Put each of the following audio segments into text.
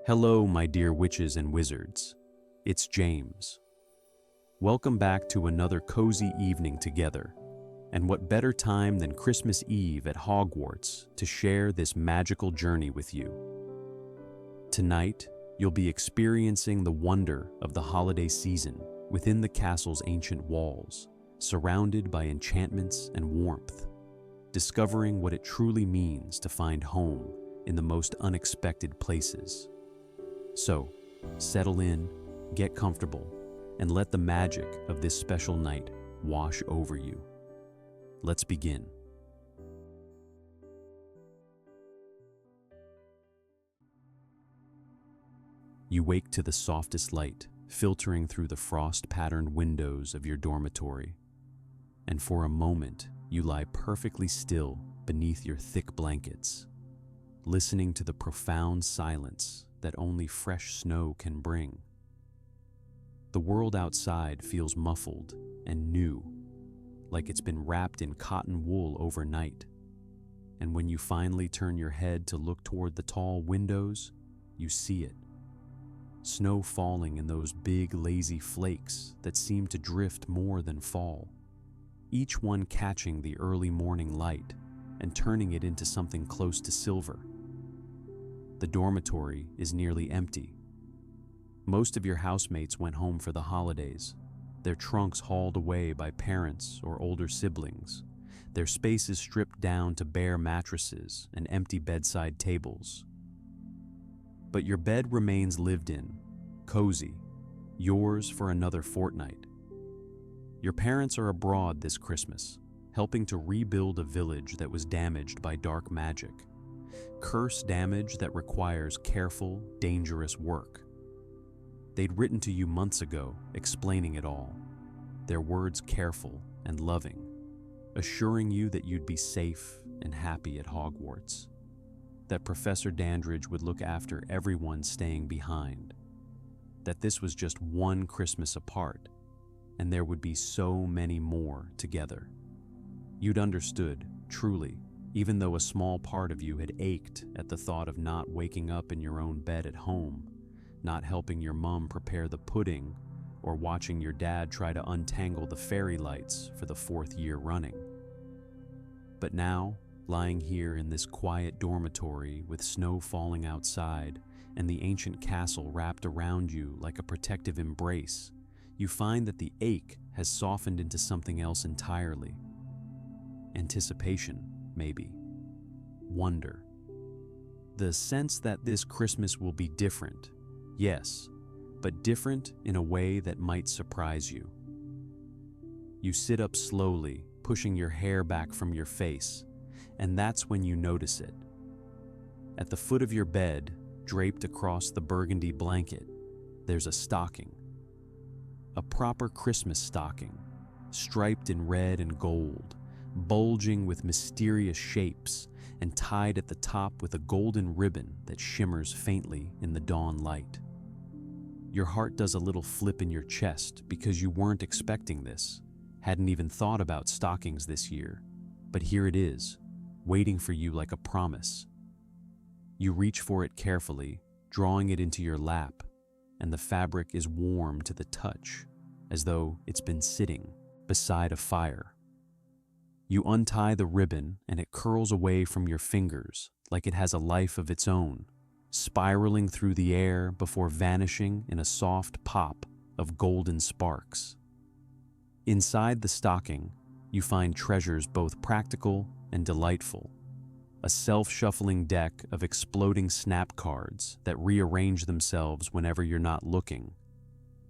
Hello, my dear witches and wizards. It's James. Welcome back to another cozy evening together. And what better time than Christmas Eve at Hogwarts to share this magical journey with you? Tonight, you'll be experiencing the wonder of the holiday season within the castle's ancient walls, surrounded by enchantments and warmth, discovering what it truly means to find home in the most unexpected places. So, settle in, get comfortable, and let the magic of this special night wash over you. Let's begin. You wake to the softest light filtering through the frost-patterned windows of your dormitory, and for a moment you lie perfectly still beneath your thick blankets, listening to the profound silence that only fresh snow can bring. The world outside feels muffled and new, like it's been wrapped in cotton wool overnight. And when you finally turn your head to look toward the tall windows, you see it. Snow falling in those big, lazy flakes that seem to drift more than fall, each one catching the early morning light and turning it into something close to silver. The dormitory is nearly empty. Most of your housemates went home for the holidays, their trunks hauled away by parents or older siblings, their spaces stripped down to bare mattresses and empty bedside tables. But your bed remains lived in, cozy, yours for another fortnight. Your parents are abroad this Christmas, helping to rebuild a village that was damaged by dark magic. Curse damage that requires careful, dangerous work. They'd written to you months ago, explaining it all, their words careful and loving, assuring you that you'd be safe and happy at Hogwarts, that Professor Dandridge would look after everyone staying behind, that this was just one Christmas apart, and there would be so many more together. You'd understood, truly, even though a small part of you had ached at the thought of not waking up in your own bed at home, not helping your mom prepare the pudding, or watching your dad try to untangle the fairy lights for the 4th year running. But now, lying here in this quiet dormitory with snow falling outside and the ancient castle wrapped around you like a protective embrace, you find that the ache has softened into something else entirely. Anticipation, maybe. Wonder. The sense that this Christmas will be different, yes, but different in a way that might surprise you. You sit up slowly, pushing your hair back from your face, and that's when you notice it. At the foot of your bed, draped across the burgundy blanket, there's a stocking. A proper Christmas stocking, striped in red and gold, bulging with mysterious shapes and tied at the top with a golden ribbon that shimmers faintly in the dawn light. Your heart does a little flip in your chest because you weren't expecting this, hadn't even thought about stockings this year, but here it is, waiting for you like a promise. You reach for it carefully, drawing it into your lap, and the fabric is warm to the touch, as though it's been sitting beside a fire. You untie the ribbon and it curls away from your fingers like it has a life of its own, spiraling through the air before vanishing in a soft pop of golden sparks. Inside the stocking, you find treasures both practical and delightful. A self-shuffling deck of exploding snap cards that rearrange themselves whenever you're not looking.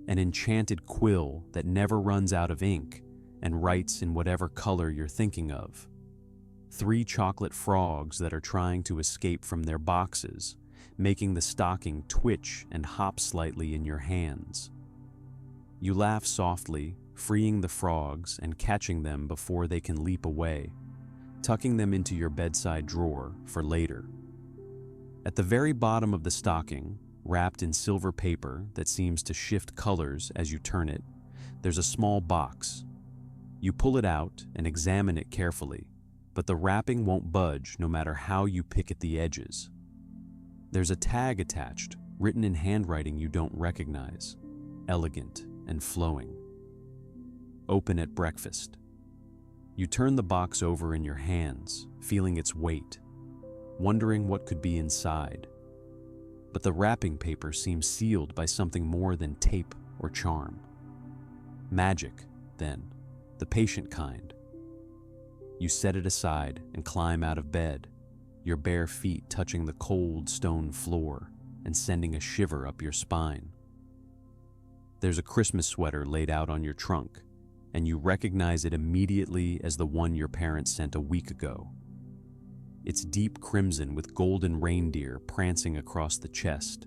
An enchanted quill that never runs out of ink and writes in whatever color you're thinking of. 3 chocolate frogs that are trying to escape from their boxes, making the stocking twitch and hop slightly in your hands. You laugh softly, freeing the frogs and catching them before they can leap away, tucking them into your bedside drawer for later. At the very bottom of the stocking, wrapped in silver paper that seems to shift colors as you turn it, there's a small box. You pull it out and examine it carefully, but the wrapping won't budge no matter how you pick at the edges. There's a tag attached, written in handwriting you don't recognize, elegant and flowing. Open at breakfast. You turn the box over in your hands, feeling its weight, wondering what could be inside. But the wrapping paper seems sealed by something more than tape or charm. Magic, then, the patient kind. You set it aside and climb out of bed, your bare feet touching the cold stone floor and sending a shiver up your spine. There's a Christmas sweater laid out on your trunk, and you recognize it immediately as the one your parents sent a week ago. It's deep crimson with golden reindeer prancing across the chest,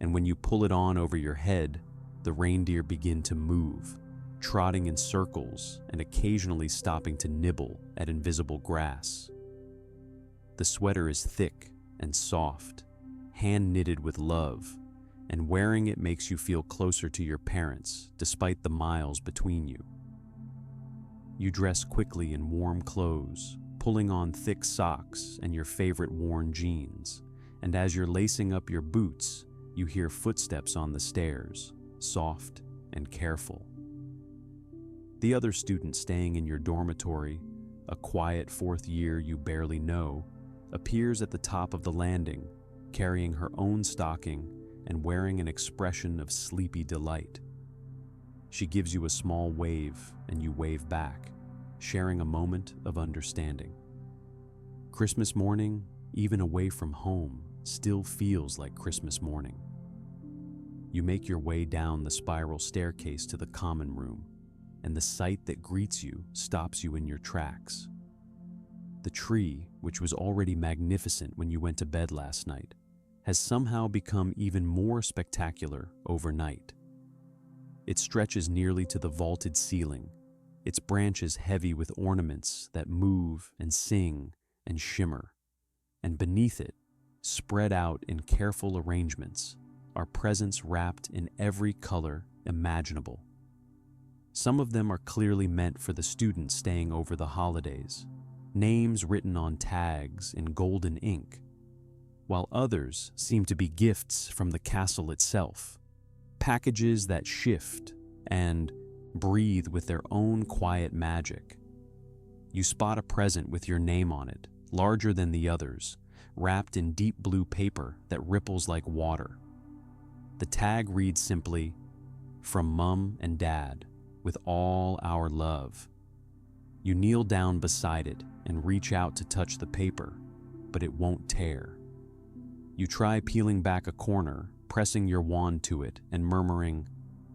and when you pull it on over your head, the reindeer begin to move, trotting in circles and occasionally stopping to nibble at invisible grass. The sweater is thick and soft, hand-knitted with love, and wearing it makes you feel closer to your parents despite the miles between you. You dress quickly in warm clothes, pulling on thick socks and your favorite worn jeans, and as you're lacing up your boots, you hear footsteps on the stairs, soft and careful. The other student staying in your dormitory, a quiet fourth year you barely know, appears at the top of the landing, carrying her own stocking and wearing an expression of sleepy delight. She gives you a small wave, and you wave back, sharing a moment of understanding. Christmas morning, even away from home, still feels like Christmas morning. You make your way down the spiral staircase to the common room, and the sight that greets you stops you in your tracks. The tree, which was already magnificent when you went to bed last night, has somehow become even more spectacular overnight. It stretches nearly to the vaulted ceiling, its branches heavy with ornaments that move and sing and shimmer, and beneath it, spread out in careful arrangements, are presents wrapped in every color imaginable. Some of them are clearly meant for the students staying over the holidays, names written on tags in golden ink, while others seem to be gifts from the castle itself, packages that shift and breathe with their own quiet magic. You spot a present with your name on it, larger than the others, wrapped in deep blue paper that ripples like water. The tag reads simply, "From Mum and Dad, with all our love." You kneel down beside it and reach out to touch the paper, but it won't tear. You try peeling back a corner, pressing your wand to it and murmuring,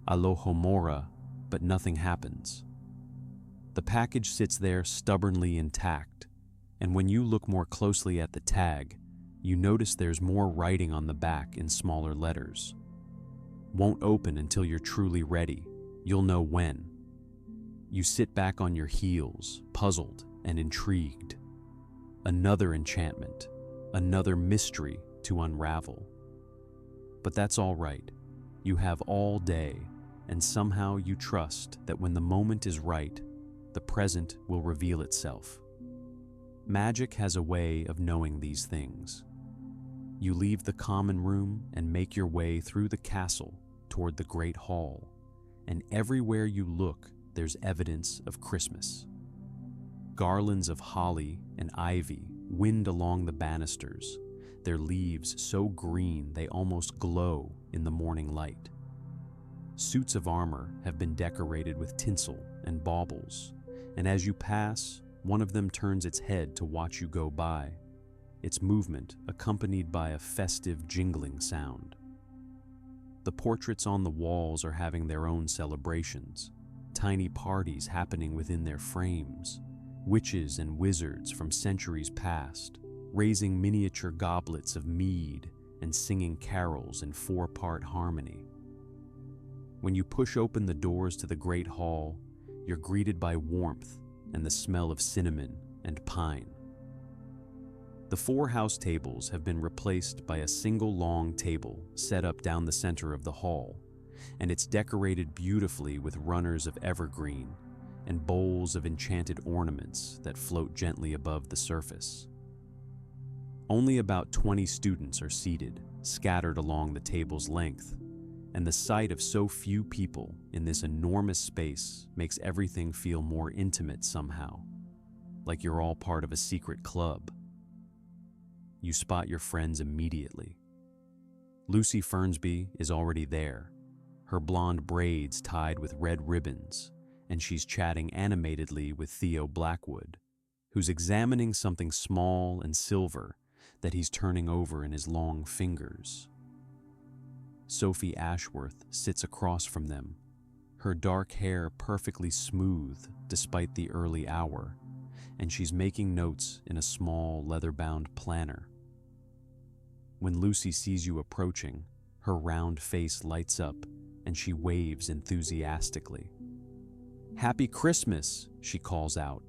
"Alohomora," but nothing happens. The package sits there stubbornly intact, and when you look more closely at the tag, you notice there's more writing on the back in smaller letters. Won't open until you're truly ready. You'll know when. You sit back on your heels, puzzled and intrigued. Another enchantment, another mystery to unravel. But that's all right. You have all day, and somehow you trust that when the moment is right, the present will reveal itself. Magic has a way of knowing these things. You leave the common room and make your way through the castle toward the great hall, and everywhere you look, there's evidence of Christmas. Garlands of holly and ivy wind along the banisters, their leaves so green they almost glow in the morning light. Suits of armor have been decorated with tinsel and baubles, and as you pass, one of them turns its head to watch you go by, its movement accompanied by a festive jingling sound. The portraits on the walls are having their own celebrations, tiny parties happening within their frames, witches and wizards from centuries past, raising miniature goblets of mead and singing carols in four-part harmony. When you push open the doors to the great hall, you're greeted by warmth and the smell of cinnamon and pine. The 4 house tables have been replaced by a single long table set up down the center of the hall, and it's decorated beautifully with runners of evergreen and bowls of enchanted ornaments that float gently above the surface. Only about 20 students are seated, scattered along the table's length, and the sight of so few people in this enormous space makes everything feel more intimate somehow, like you're all part of a secret club. You spot your friends immediately. Lucy Fernsby is already there, her blonde braids tied with red ribbons, and she's chatting animatedly with Theo Blackwood, who's examining something small and silver that he's turning over in his long fingers. Sophie Ashworth sits across from them, her dark hair perfectly smooth despite the early hour, and she's making notes in a small leather-bound planner. When Lucy sees you approaching, her round face lights up and she waves enthusiastically. "Happy Christmas," she calls out,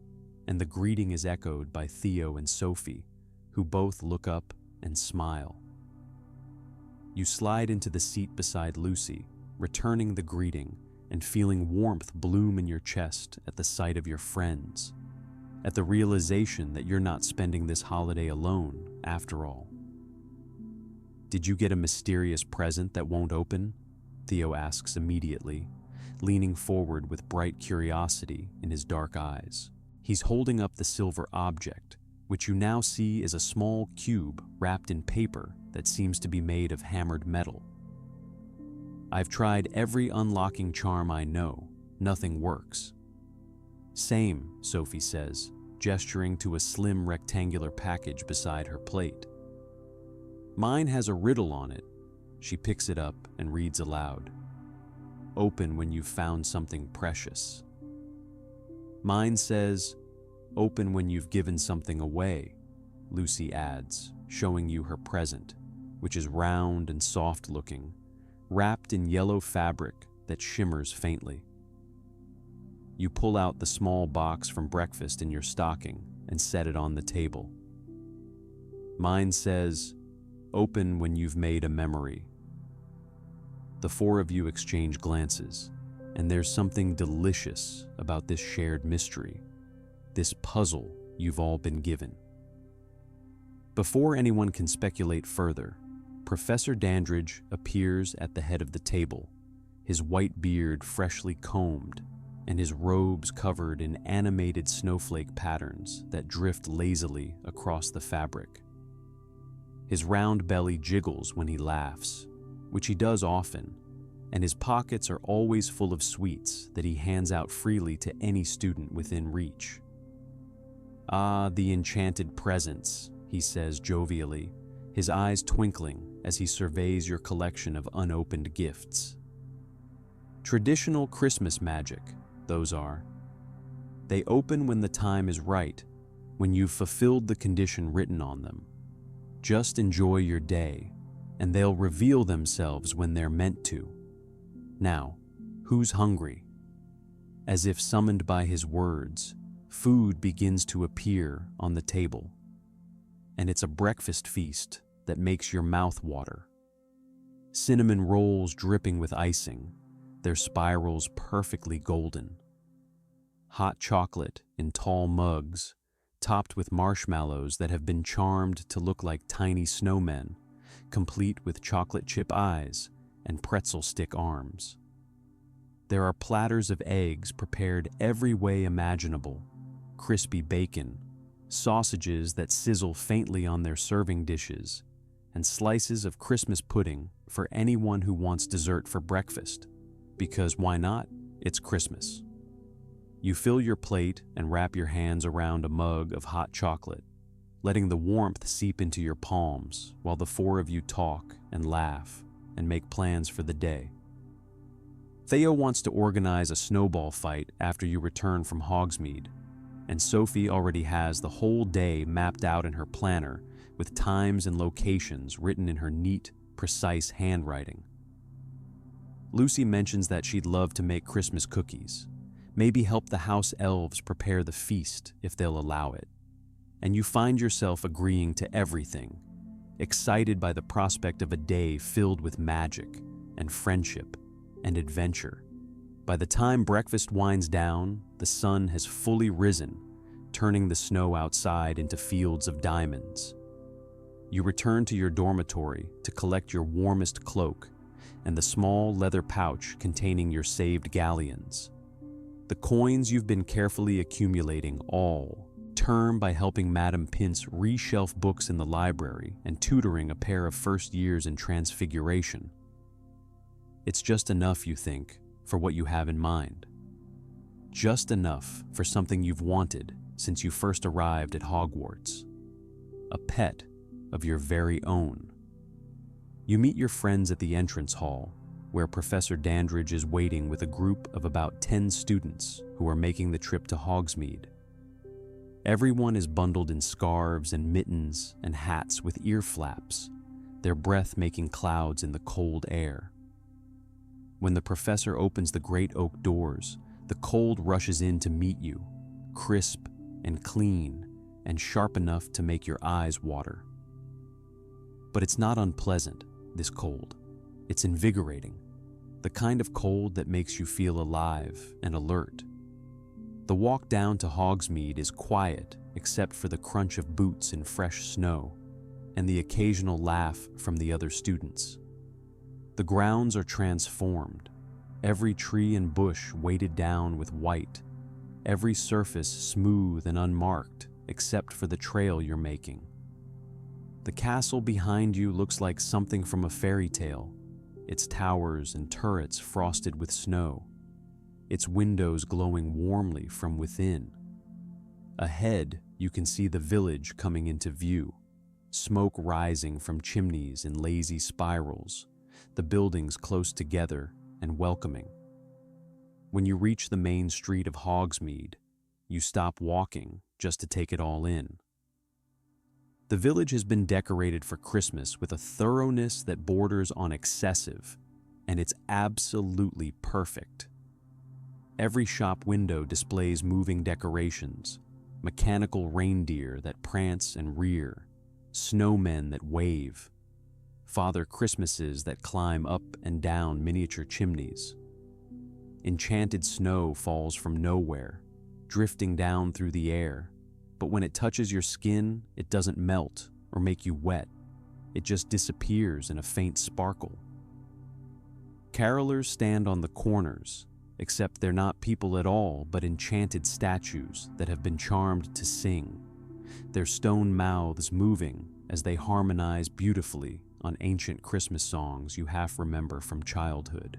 and the greeting is echoed by Theo and Sophie, who both look up and smile. You slide into the seat beside Lucy, returning the greeting and feeling warmth bloom in your chest at the sight of your friends, at the realization that you're not spending this holiday alone, after all. "Did you get a mysterious present that won't open?" Theo asks immediately, leaning forward with bright curiosity in his dark eyes. He's holding up the silver object, which you now see is a small cube wrapped in paper that seems to be made of hammered metal. "I've tried every unlocking charm I know. Nothing works." "Same," Sophie says, gesturing to a slim rectangular package beside her plate. "Mine has a riddle on it." She picks it up and reads aloud. "Open when you've found something precious." "Mine says, open when you've given something away," Lucy adds, showing you her present, which is round and soft-looking, wrapped in yellow fabric that shimmers faintly. You pull out the small box from breakfast in your stocking and set it on the table. "Mine says, open when you've made a memory." The four of you exchange glances, and there's something delicious about this shared mystery, this puzzle you've all been given. Before anyone can speculate further, Professor Dandridge appears at the head of the table, his white beard freshly combed and his robes covered in animated snowflake patterns that drift lazily across the fabric. His round belly jiggles when he laughs, which he does often, and his pockets are always full of sweets that he hands out freely to any student within reach. "Ah, the enchanted presents," he says jovially, his eyes twinkling as he surveys your collection of unopened gifts. Traditional Christmas magic, those are. They open when the time is right, when you've fulfilled the condition written on them. Just enjoy your day, and they'll reveal themselves when they're meant to. Now, who's hungry? As if summoned by his words, food begins to appear on the table. And it's a breakfast feast that makes your mouth water. Cinnamon rolls dripping with icing, their spirals perfectly golden. Hot chocolate in tall mugs, topped with marshmallows that have been charmed to look like tiny snowmen, complete with chocolate chip eyes and pretzel stick arms. There are platters of eggs prepared every way imaginable, crispy bacon, sausages that sizzle faintly on their serving dishes, and slices of Christmas pudding for anyone who wants dessert for breakfast, because why not? It's Christmas. You fill your plate and wrap your hands around a mug of hot chocolate, letting the warmth seep into your palms while the four of you talk and laugh and make plans for the day. Theo wants to organize a snowball fight after you return from Hogsmeade, and Sophie already has the whole day mapped out in her planner with times and locations written in her neat, precise handwriting. Lucy mentions that she'd love to make Christmas cookies, maybe help the house elves prepare the feast if they'll allow it. And you find yourself agreeing to everything, excited by the prospect of a day filled with magic and friendship and adventure. By the time breakfast winds down, the sun has fully risen, turning the snow outside into fields of diamonds. You return to your dormitory to collect your warmest cloak and the small leather pouch containing your saved galleons. The coins you've been carefully accumulating all term by helping Madame Pince reshelf books in the library and tutoring a pair of first years in transfiguration. It's just enough, you think, for what you have in mind. Just enough for something you've wanted since you first arrived at Hogwarts. A pet of your very own. You meet your friends at the entrance hall, where Professor Dandridge is waiting with a group of about 10 students who are making the trip to Hogsmeade. Everyone is bundled in scarves and mittens and hats with ear flaps, their breath making clouds in the cold air. When the professor opens the great oak doors, the cold rushes in to meet you, crisp and clean and sharp enough to make your eyes water. But it's not unpleasant, this cold. It's invigorating, the kind of cold that makes you feel alive and alert. The walk down to Hogsmeade is quiet except for the crunch of boots in fresh snow and the occasional laugh from the other students. The grounds are transformed, every tree and bush weighted down with white, every surface smooth and unmarked except for the trail you're making. The castle behind you looks like something from a fairy tale, its towers and turrets frosted with snow, its windows glowing warmly from within. Ahead, you can see the village coming into view, smoke rising from chimneys in lazy spirals, the buildings close together and welcoming. When you reach the main street of Hogsmeade, you stop walking just to take it all in. The village has been decorated for Christmas with a thoroughness that borders on excessive, and it's absolutely perfect. Every shop window displays moving decorations, mechanical reindeer that prance and rear, snowmen that wave, Father Christmases that climb up and down miniature chimneys. Enchanted snow falls from nowhere, drifting down through the air, but when it touches your skin, it doesn't melt or make you wet. It just disappears in a faint sparkle. Carolers stand on the corners, except they're not people at all but enchanted statues that have been charmed to sing, their stone mouths moving as they harmonize beautifully on ancient Christmas songs you half remember from childhood.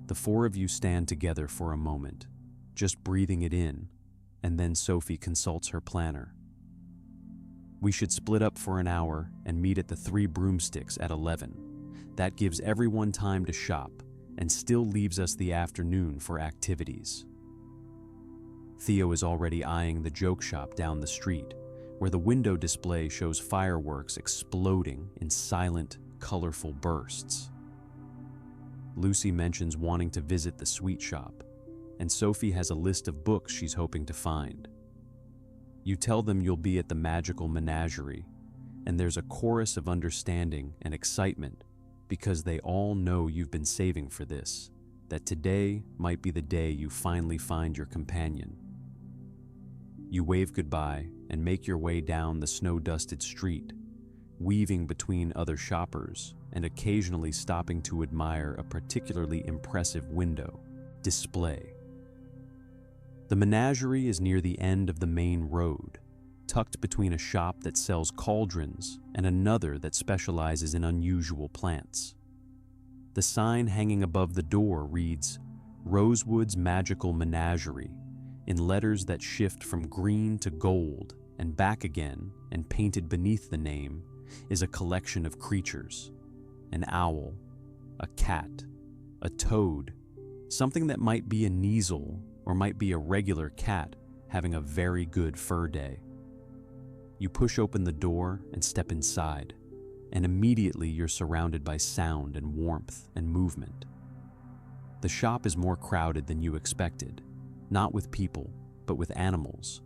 The four of you stand together for a moment, just breathing it in, and then Sophie consults her planner. We should split up for an hour and meet at the Three Broomsticks at 11. That gives everyone time to shop and still leaves us the afternoon for activities. Theo is already eyeing the joke shop down the street, where the window display shows fireworks exploding in silent, colorful bursts. Lucy mentions wanting to visit the sweet shop, and Sophie has a list of books she's hoping to find. You tell them you'll be at the magical menagerie, and there's a chorus of understanding and excitement because they all know you've been saving for this, that today might be the day you finally find your companion. You wave goodbye and make your way down the snow-dusted street, weaving between other shoppers and occasionally stopping to admire a particularly impressive window display. The menagerie is near the end of the main road, tucked between a shop that sells cauldrons and another that specializes in unusual plants. The sign hanging above the door reads, "Rosewood's Magical Menagerie," in letters that shift from green to gold and back again, and painted beneath the name is a collection of creatures. An owl, a cat, a toad, something that might be a Kneazle or might be a regular cat having a very good fur day. You push open the door and step inside, and immediately you're surrounded by sound and warmth and movement. The shop is more crowded than you expected, not with people, but with animals.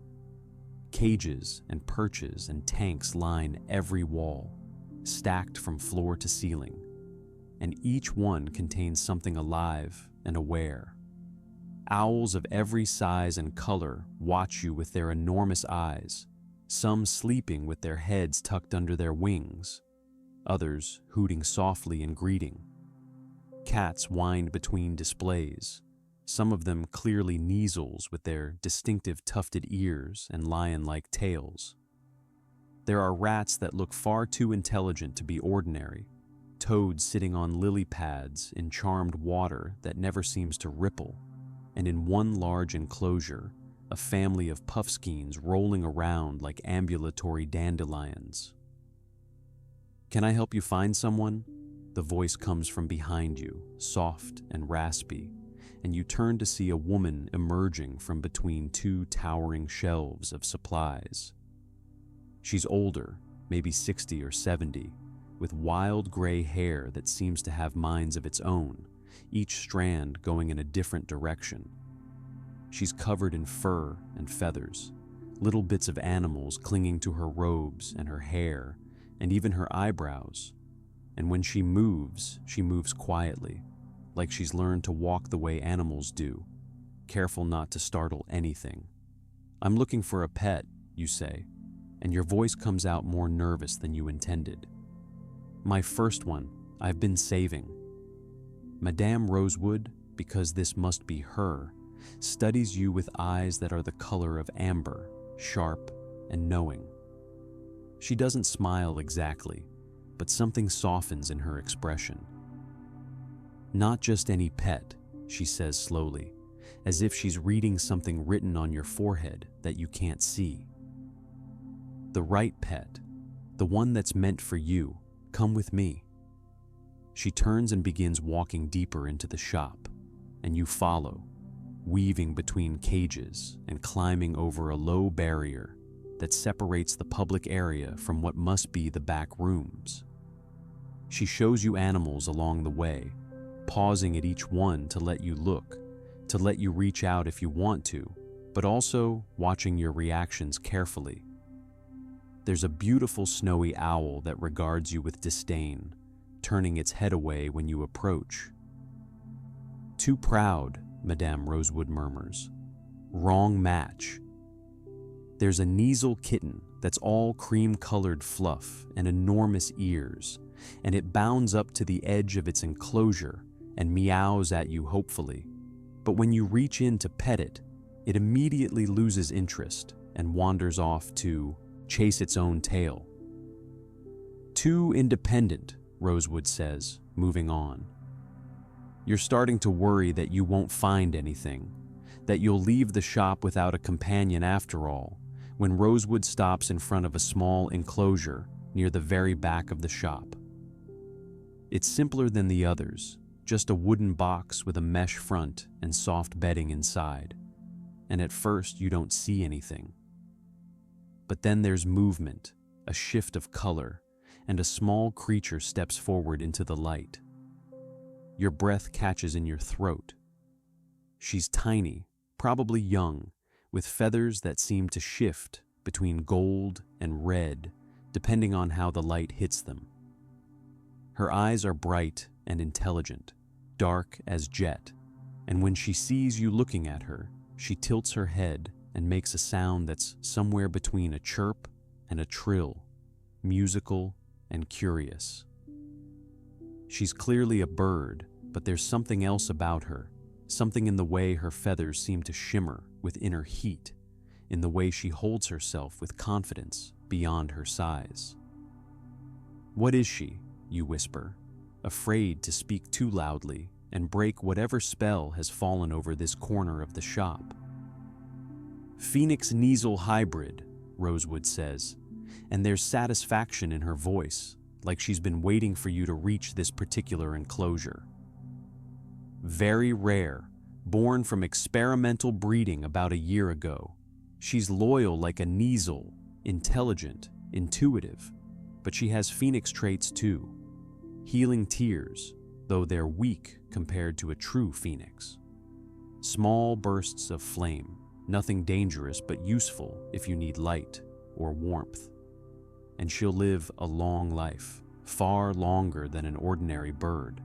Cages and perches and tanks line every wall, stacked from floor to ceiling, and each one contains something alive and aware. Owls of every size and color watch you with their enormous eyes, some sleeping with their heads tucked under their wings, others hooting softly in greeting. Cats whined between displays, some of them clearly Neasels with their distinctive tufted ears and lion-like tails. There are rats that look far too intelligent to be ordinary, toads sitting on lily pads in charmed water that never seems to ripple, and in one large enclosure, a family of puffskeins rolling around like ambulatory dandelions. "Can I help you find someone?" The voice comes from behind you, soft and raspy, and you turn to see a woman emerging from between two towering shelves of supplies. She's older, maybe 60 or 70, with wild gray hair that seems to have minds of its own, each strand going in a different direction. She's covered in fur and feathers, little bits of animals clinging to her robes and her hair, and even her eyebrows. And when she moves quietly, like she's learned to walk the way animals do, careful not to startle anything. "I'm looking for a pet," you say, and your voice comes out more nervous than you intended. "My first one, I've been saving." Madame Rosewood, because this must be her, studies you with eyes that are the color of amber, sharp and knowing. She doesn't smile exactly, but something softens in her expression. "Not just any pet," she says slowly, as if she's reading something written on your forehead that you can't see. "The right pet, the one that's meant for you. Come with me." She turns and begins walking deeper into the shop, and you follow, weaving between cages and climbing over a low barrier that separates the public area from what must be the back rooms. She shows you animals along the way, pausing at each one to let you look, to let you reach out if you want to, but also watching your reactions carefully. There's a beautiful snowy owl that regards you with disdain, turning its head away when you approach. "Too proud," Madame Rosewood murmurs. "Wrong match." There's a Neasel kitten that's all cream-colored fluff and enormous ears, and it bounds up to the edge of its enclosure and meows at you hopefully. But when you reach in to pet it, it immediately loses interest and wanders off to chase its own tail. "Too independent," Rosewood says, moving on. You're starting to worry that you won't find anything, that you'll leave the shop without a companion after all, when Rosewood stops in front of a small enclosure near the very back of the shop. It's simpler than the others, just a wooden box with a mesh front and soft bedding inside, and at first you don't see anything. But then there's movement, a shift of color, and a small creature steps forward into the light. Your breath catches in your throat. She's tiny, probably young, with feathers that seem to shift between gold and red, depending on how the light hits them. Her eyes are bright and intelligent, dark as jet, and when she sees you looking at her, she tilts her head and makes a sound that's somewhere between a chirp and a trill, musical and curious. She's clearly a bird, but there's something else about her, something in the way her feathers seem to shimmer with inner heat, in the way she holds herself with confidence beyond her size. "What is she?" you whisper, afraid to speak too loudly and break whatever spell has fallen over this corner of the shop. "Phoenix Neasel hybrid," Rosewood says, and there's satisfaction in her voice, like she's been waiting for you to reach this particular enclosure. "Very rare, born from experimental breeding about a year ago. She's loyal like a Neasel, intelligent, intuitive, but she has phoenix traits too. Healing tears, though they're weak compared to a true phoenix. Small bursts of flame, nothing dangerous but useful if you need light or warmth. And she'll live a long life, far longer than an ordinary bird.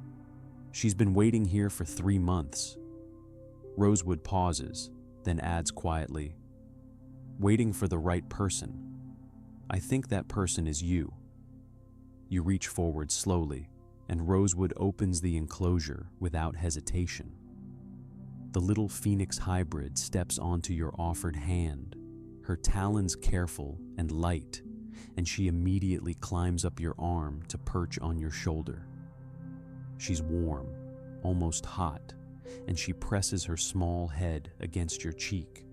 She's been waiting here for 3 months. Rosewood pauses, then adds quietly, "Waiting for the right person." I think that person is you. You reach forward slowly, and Rosewood opens the enclosure without hesitation. The little phoenix hybrid steps onto your offered hand, her talons careful and light, and she immediately climbs up your arm to perch on your shoulder. She's warm, almost hot, and she presses her small head against your cheek,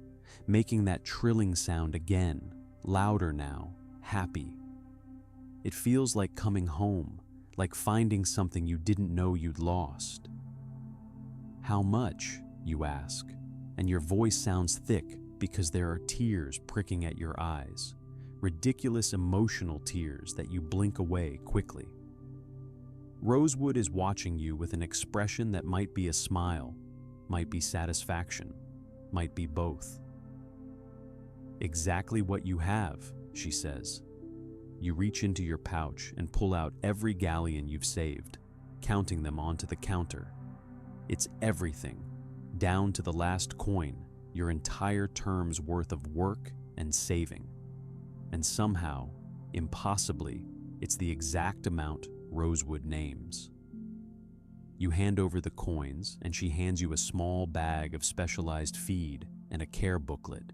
making that trilling sound again, louder now, happy. It feels like coming home, like finding something you didn't know you'd lost. How much, you ask, and your voice sounds thick because there are tears pricking at your eyes, ridiculous emotional tears that you blink away quickly. Rosewood is watching you with an expression that might be a smile, might be satisfaction, might be both. Exactly what you have, she says. You reach into your pouch and pull out every galleon you've saved, counting them onto the counter. It's everything, down to the last coin, your entire term's worth of work and saving. And somehow, impossibly, it's the exact amount Rosewood names. You hand over the coins, and she hands you a small bag of specialized feed and a care booklet,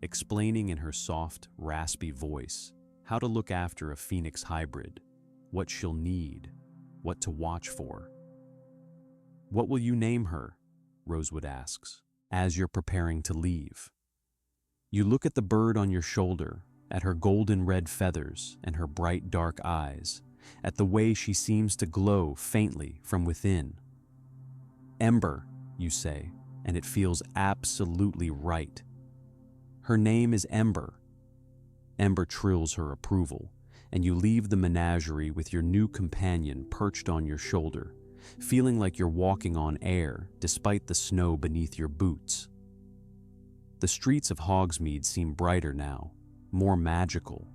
explaining in her soft, raspy voice how to look after a phoenix hybrid, what she'll need, what to watch for. What will you name her? Rosewood asks, as you're preparing to leave. You look at the bird on your shoulder, at her golden red feathers and her bright dark eyes, at the way she seems to glow faintly from within. Ember, you say, and it feels absolutely right. Her name is Ember. Ember trills her approval, and you leave the menagerie with your new companion perched on your shoulder, feeling like you're walking on air despite the snow beneath your boots. The streets of Hogsmeade seem brighter now, more magical,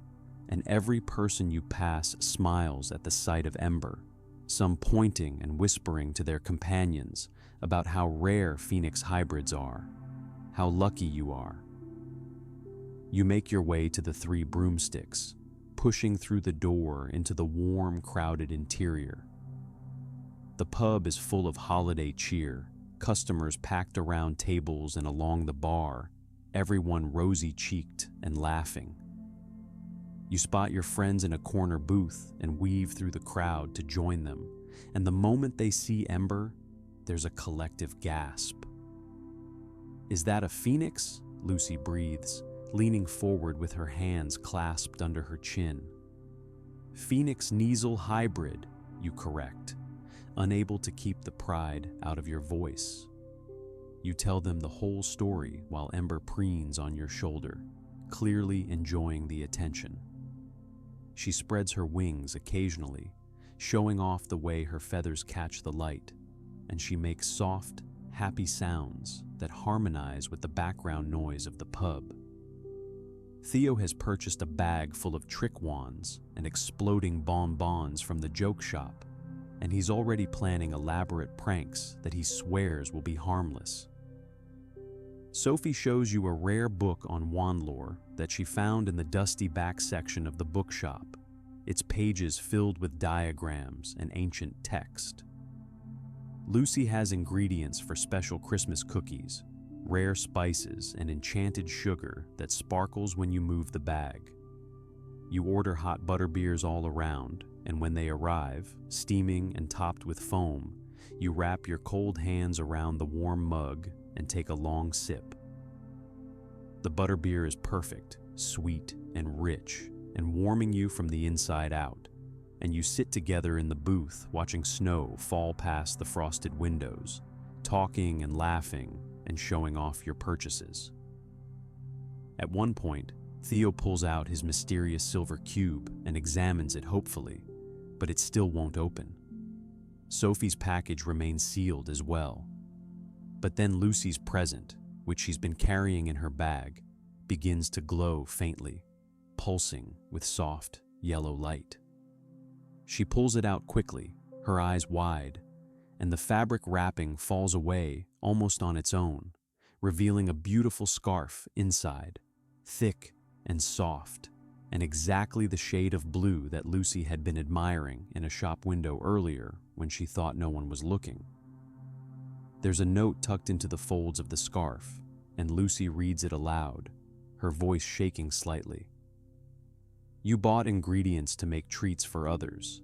and every person you pass smiles at the sight of Ember, some pointing and whispering to their companions about how rare phoenix hybrids are, how lucky you are. You make your way to the 3 broomsticks, pushing through the door into the warm, crowded interior. The pub is full of holiday cheer, customers packed around tables and along the bar, everyone rosy-cheeked and laughing. You spot your friends in a corner booth and weave through the crowd to join them, and the moment they see Ember, there's a collective gasp. "Is that a phoenix?" Lucy breathes, leaning forward with her hands clasped under her chin. "Phoenix Kneazle Hybrid," you correct, unable to keep the pride out of your voice. You tell them the whole story while Ember preens on your shoulder, clearly enjoying the attention. She spreads her wings occasionally, showing off the way her feathers catch the light, and she makes soft, happy sounds that harmonize with the background noise of the pub. Theo has purchased a bag full of trick wands and exploding bonbons from the joke shop, and he's already planning elaborate pranks that he swears will be harmless. Sophie shows you a rare book on wand lore that she found in the dusty back section of the bookshop, its pages filled with diagrams and ancient text. Lucy has ingredients for special Christmas cookies, rare spices, and enchanted sugar that sparkles when you move the bag. You order hot butterbeers all around, and when they arrive, steaming and topped with foam, you wrap your cold hands around the warm mug and take a long sip. The butterbeer is perfect, sweet and rich, and warming you from the inside out, and you sit together in the booth watching snow fall past the frosted windows, talking and laughing and showing off your purchases. At one point, Theo pulls out his mysterious silver cube and examines it hopefully, but it still won't open. Sophie's package remains sealed as well. But then Lucy's present, which she's been carrying in her bag, begins to glow faintly, pulsing with soft, yellow light. She pulls it out quickly, her eyes wide, and the fabric wrapping falls away almost on its own, revealing a beautiful scarf inside, thick and soft, and exactly the shade of blue that Lucy had been admiring in a shop window earlier when she thought no one was looking. There's a note tucked into the folds of the scarf, and Lucy reads it aloud, her voice shaking slightly. You bought ingredients to make treats for others.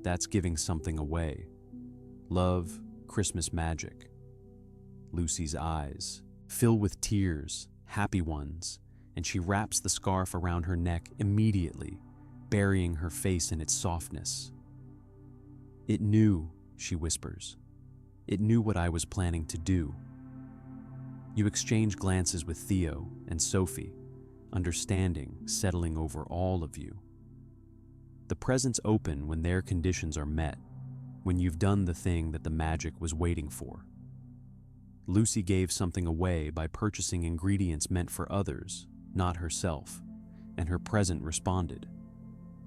That's giving something away. Love, Christmas magic. Lucy's eyes fill with tears, happy ones, and she wraps the scarf around her neck immediately, burying her face in its softness. It knew, she whispers. It knew what I was planning to do. You exchange glances with Theo and Sophie, understanding settling over all of you. The presents open when their conditions are met, when you've done the thing that the magic was waiting for. Lucy gave something away by purchasing ingredients meant for others, not herself, and her present responded,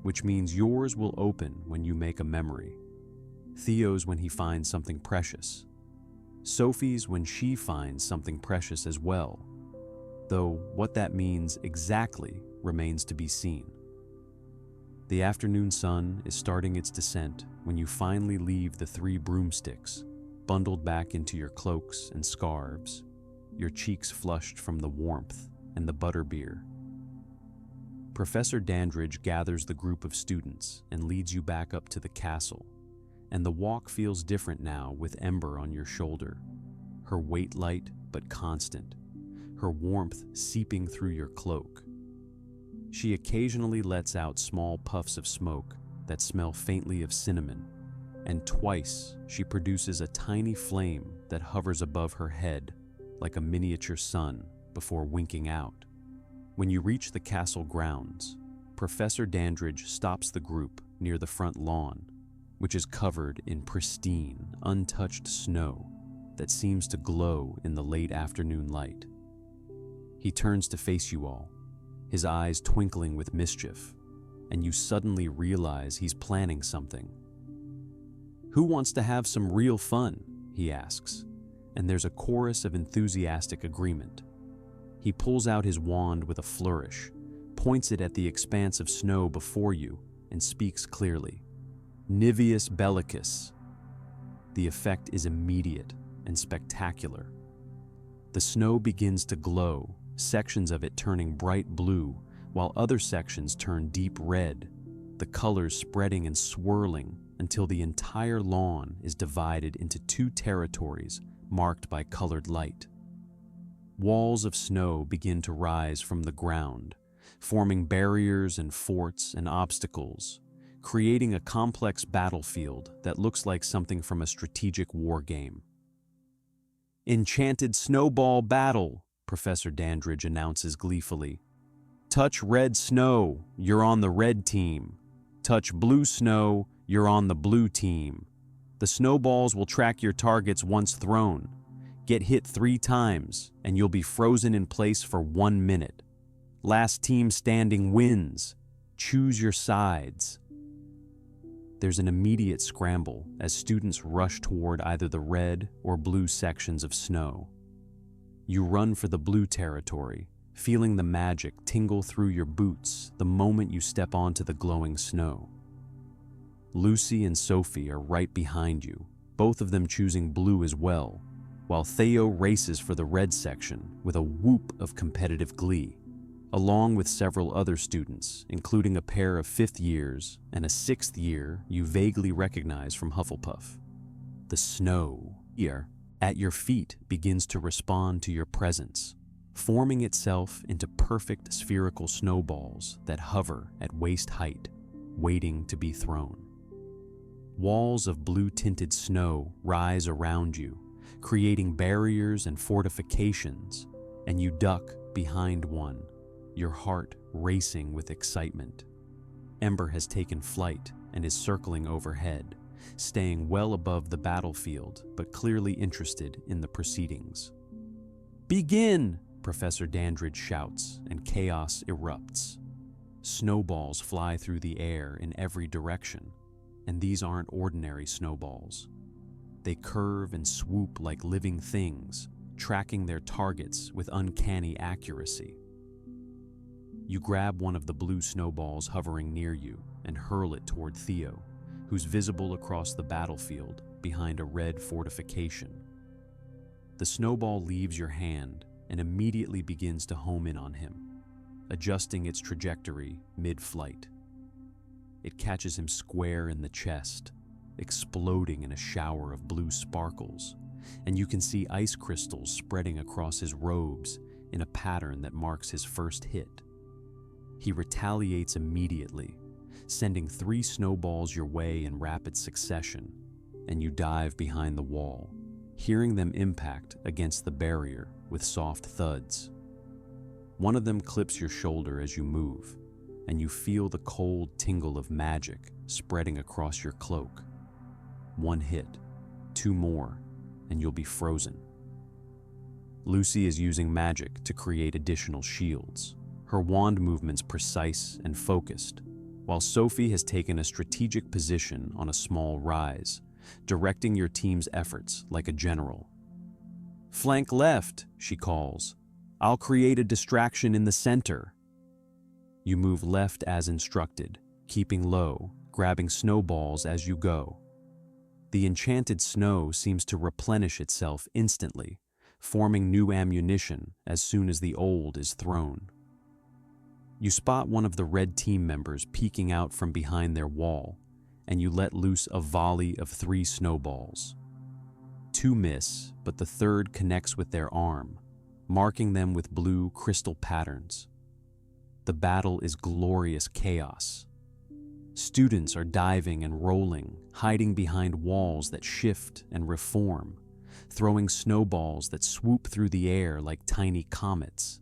which means yours will open when you make a memory. Theo's when he finds something precious. Sophie's when she finds something precious as well, though what that means exactly remains to be seen. The afternoon sun is starting its descent when you finally leave the 3 broomsticks, bundled back into your cloaks and scarves, your cheeks flushed from the warmth and the butterbeer. Professor Dandridge gathers the group of students and leads you back up to the castle, and the walk feels different now with Ember on your shoulder, her weight light but constant, her warmth seeping through your cloak. She occasionally lets out small puffs of smoke that smell faintly of cinnamon, and twice she produces a tiny flame that hovers above her head like a miniature sun before winking out. When you reach the castle grounds, Professor Dandridge stops the group near the front lawn, which is covered in pristine, untouched snow that seems to glow in the late afternoon light. He turns to face you all, his eyes twinkling with mischief, and you suddenly realize he's planning something. Who wants to have some real fun? He asks, and there's a chorus of enthusiastic agreement. He pulls out his wand with a flourish, points it at the expanse of snow before you, and speaks clearly. Niveus bellicus. The effect is immediate and spectacular. The snow begins to glow, sections of it turning bright blue, while other sections turn deep red, the colors spreading and swirling until the entire lawn is divided into 2 territories marked by colored light. Walls of snow begin to rise from the ground, forming barriers and forts and obstacles, creating a complex battlefield that looks like something from a strategic war game. Enchanted snowball battle, Professor Dandridge announces gleefully. Touch red snow, you're on the red team. Touch blue snow, you're on the blue team. The snowballs will track your targets once thrown. Get hit 3 times, and you'll be frozen in place for 1 minute. Last team standing wins. Choose your sides. There's an immediate scramble as students rush toward either the red or blue sections of snow. You run for the blue territory, feeling the magic tingle through your boots the moment you step onto the glowing snow. Lucy and Sophie are right behind you, both of them choosing blue as well, while Theo races for the red section with a whoop of competitive glee, along with several other students, including a pair of 5th years and a 6th year you vaguely recognize from Hufflepuff. The snow here at your feet begins to respond to your presence, forming itself into perfect spherical snowballs that hover at waist height, waiting to be thrown. Walls of blue-tinted snow rise around you, creating barriers and fortifications, and you duck behind one, your heart racing with excitement. Ember has taken flight and is circling overhead, staying well above the battlefield but clearly interested in the proceedings. Begin! Professor Dandridge shouts, and chaos erupts. Snowballs fly through the air in every direction, and these aren't ordinary snowballs. They curve and swoop like living things, tracking their targets with uncanny accuracy. You grab one of the blue snowballs hovering near you and hurl it toward Theo, who's visible across the battlefield behind a red fortification. The snowball leaves your hand and immediately begins to home in on him, adjusting its trajectory mid-flight. It catches him square in the chest, exploding in a shower of blue sparkles, and you can see ice crystals spreading across his robes in a pattern that marks his first hit. He retaliates immediately, sending 3 snowballs your way in rapid succession, and you dive behind the wall, hearing them impact against the barrier with soft thuds. One of them clips your shoulder as you move, and you feel the cold tingle of magic spreading across your cloak. 1 hit, 2 more, and you'll be frozen. Lucy is using magic to create additional shields, her wand movements precise and focused, while Sophie has taken a strategic position on a small rise, directing your team's efforts like a general. "Flank left," she calls. "I'll create a distraction in the center." You move left as instructed, keeping low, grabbing snowballs as you go. The enchanted snow seems to replenish itself instantly, forming new ammunition as soon as the old is thrown. You spot one of the red team members peeking out from behind their wall, and you let loose a volley of 3 snowballs. 2 miss, but the third connects with their arm, marking them with blue crystal patterns. The battle is glorious chaos. Students are diving and rolling, hiding behind walls that shift and reform, throwing snowballs that swoop through the air like tiny comets.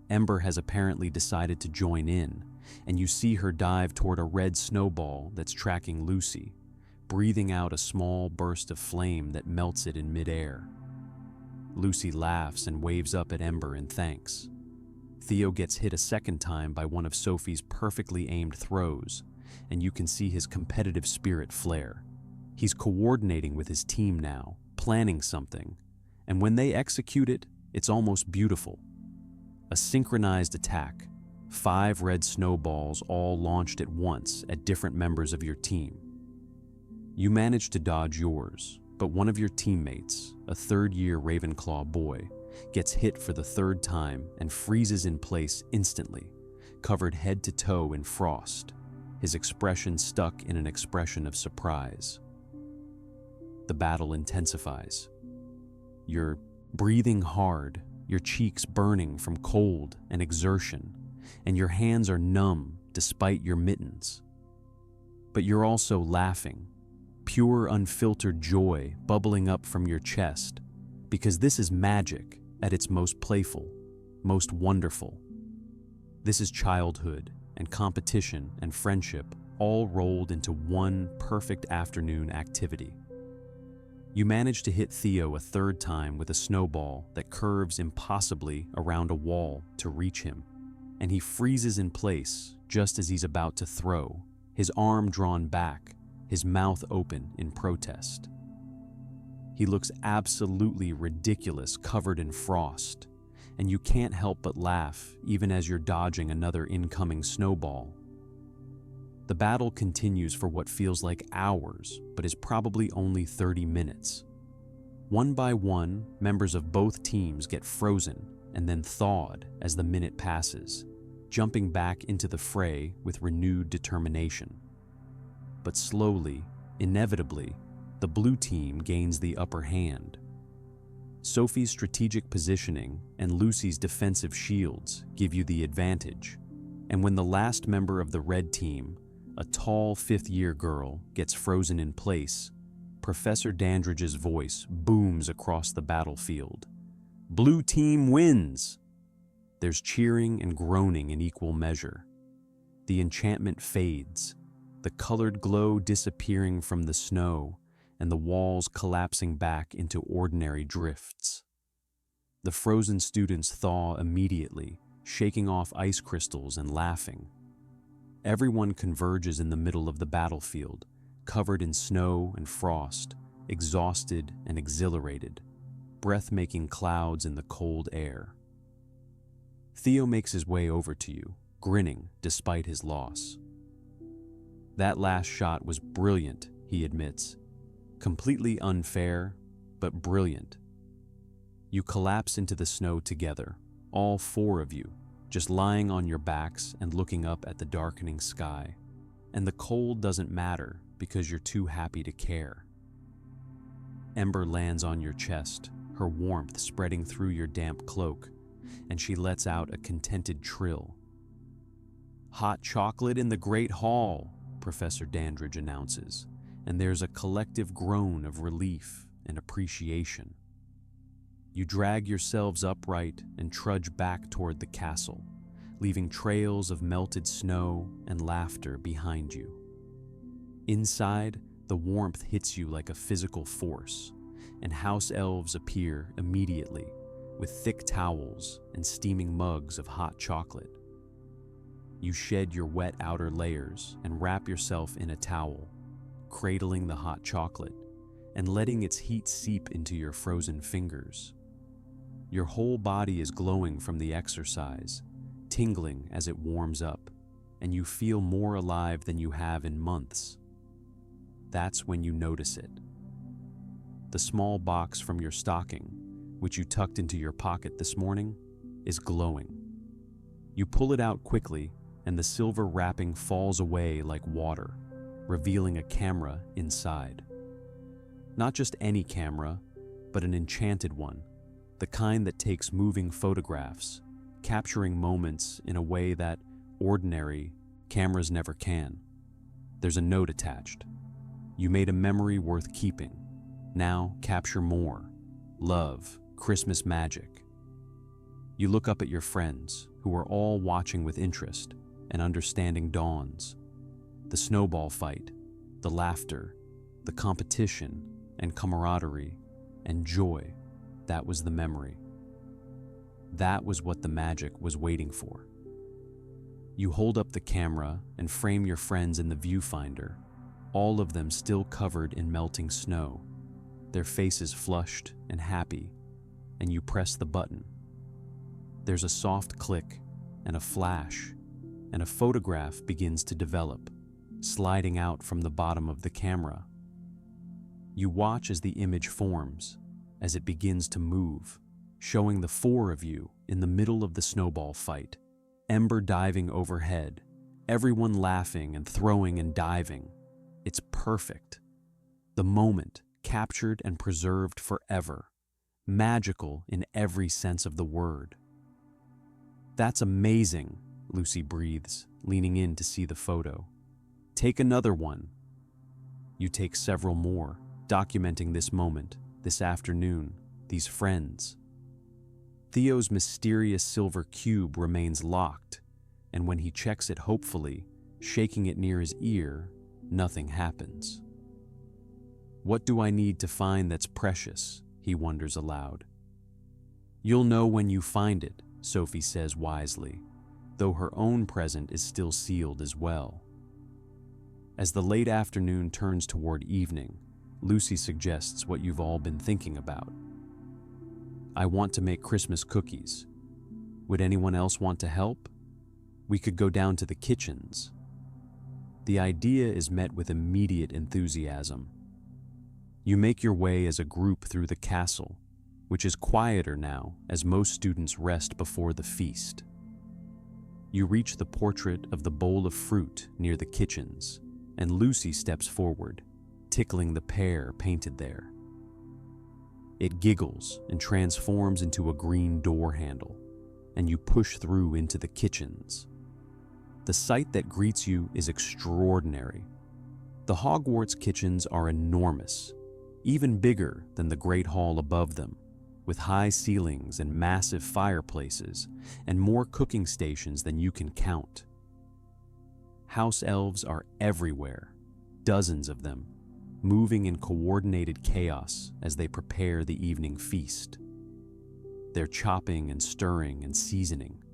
Ember has apparently decided to join in, and you see her dive toward a red snowball that's tracking Lucy, breathing out a small burst of flame that melts it in midair. Lucy laughs and waves up at Ember in thanks. Theo gets hit a second time by one of Sophie's perfectly aimed throws, and you can see his competitive spirit flare. He's coordinating with his team now, planning something, and when they execute it, it's almost beautiful. A synchronized attack, 5 red snowballs all launched at once at different members of your team. You manage to dodge yours, but one of your teammates, a 3rd-year Ravenclaw boy, gets hit for the 3rd time and freezes in place instantly, covered head to toe in frost, his expression stuck in an expression of surprise. The battle intensifies. You're breathing hard, your cheeks burning from cold and exertion, and your hands are numb despite your mittens. But you're also laughing, pure unfiltered joy bubbling up from your chest, because this is magic at its most playful, most wonderful. This is childhood and competition and friendship all rolled into one perfect afternoon activity. You manage to hit Theo a 3rd time with a snowball that curves impossibly around a wall to reach him, and he freezes in place just as he's about to throw, his arm drawn back, his mouth open in protest. He looks absolutely ridiculous covered in frost, and you can't help but laugh even as you're dodging another incoming snowball. The battle continues for what feels like hours, but is probably only 30 minutes. One by one, members of both teams get frozen and then thawed as the minute passes, jumping back into the fray with renewed determination. But slowly, inevitably, the blue team gains the upper hand. Sophie's strategic positioning and Lucy's defensive shields give you the advantage, and when the last member of the red team, a tall 5th-year girl, gets frozen in place, Professor Dandridge's voice booms across the battlefield. "Blue team wins!" There's cheering and groaning in equal measure. The enchantment fades, the colored glow disappearing from the snow, and the walls collapsing back into ordinary drifts. The frozen students thaw immediately, shaking off ice crystals and laughing. Everyone converges in the middle of the battlefield, covered in snow and frost, exhausted and exhilarated, breath-making clouds in the cold air. Theo makes his way over to you, grinning despite his loss. That last shot was brilliant, he admits. Completely unfair, but brilliant. You collapse into the snow together, all four of you, just lying on your backs and looking up at the darkening sky. And the cold doesn't matter because you're too happy to care. Ember lands on your chest, her warmth spreading through your damp cloak, and she lets out a contented trill. "Hot chocolate in the Great Hall," Professor Dandridge announces, and there's a collective groan of relief and appreciation. You drag yourselves upright and trudge back toward the castle, leaving trails of melted snow and laughter behind you. Inside, the warmth hits you like a physical force, and house elves appear immediately with thick towels and steaming mugs of hot chocolate. You shed your wet outer layers and wrap yourself in a towel, cradling the hot chocolate and letting its heat seep into your frozen fingers. Your whole body is glowing from the exercise, tingling as it warms up, and you feel more alive than you have in months. That's when you notice it. The small box from your stocking, which you tucked into your pocket this morning, is glowing. You pull it out quickly, and the silver wrapping falls away like water, revealing a camera inside. Not just any camera, but an enchanted one, the kind that takes moving photographs, capturing moments in a way that ordinary cameras never can. There's a note attached. "You made a memory worth keeping. Now capture more. Love, Christmas magic." You look up at your friends, who are all watching with interest, and understanding dawns. The snowball fight, the laughter, the competition, and camaraderie, and joy, that was the memory. That was what the magic was waiting for. You hold up the camera and frame your friends in the viewfinder, all of them still covered in melting snow, their faces flushed and happy, and you press the button. There's a soft click and a flash, and a photograph begins to develop, sliding out from the bottom of the camera. You watch as the image forms, as it begins to move, showing the four of you in the middle of the snowball fight, Ember diving overhead, everyone laughing and throwing and diving. It's perfect. The moment captured and preserved forever, magical in every sense of the word. "That's amazing," Lucy breathes, leaning in to see the photo. "Take another one." You take several more, documenting this moment, this afternoon, these friends. Theo's mysterious silver cube remains locked, and when he checks it hopefully, shaking it near his ear, nothing happens. "What do I need to find that's precious?" he wonders aloud. "You'll know when you find it," Sophie says wisely, though her own present is still sealed as well. As the late afternoon turns toward evening, Lucy suggests what you've all been thinking about. "I want to make Christmas cookies. Would anyone else want to help? We could go down to the kitchens." The idea is met with immediate enthusiasm. You make your way as a group through the castle, which is quieter now as most students rest before the feast. You reach the portrait of the bowl of fruit near the kitchens, and Lucy steps forward, tickling the pear painted there. It giggles and transforms into a green door handle, and you push through into the kitchens. The sight that greets you is extraordinary. The Hogwarts kitchens are enormous, even bigger than the Great Hall above them, with high ceilings and massive fireplaces, and more cooking stations than you can count. House elves are everywhere, dozens of them, moving in coordinated chaos as they prepare the evening feast. They're chopping and stirring and seasoning,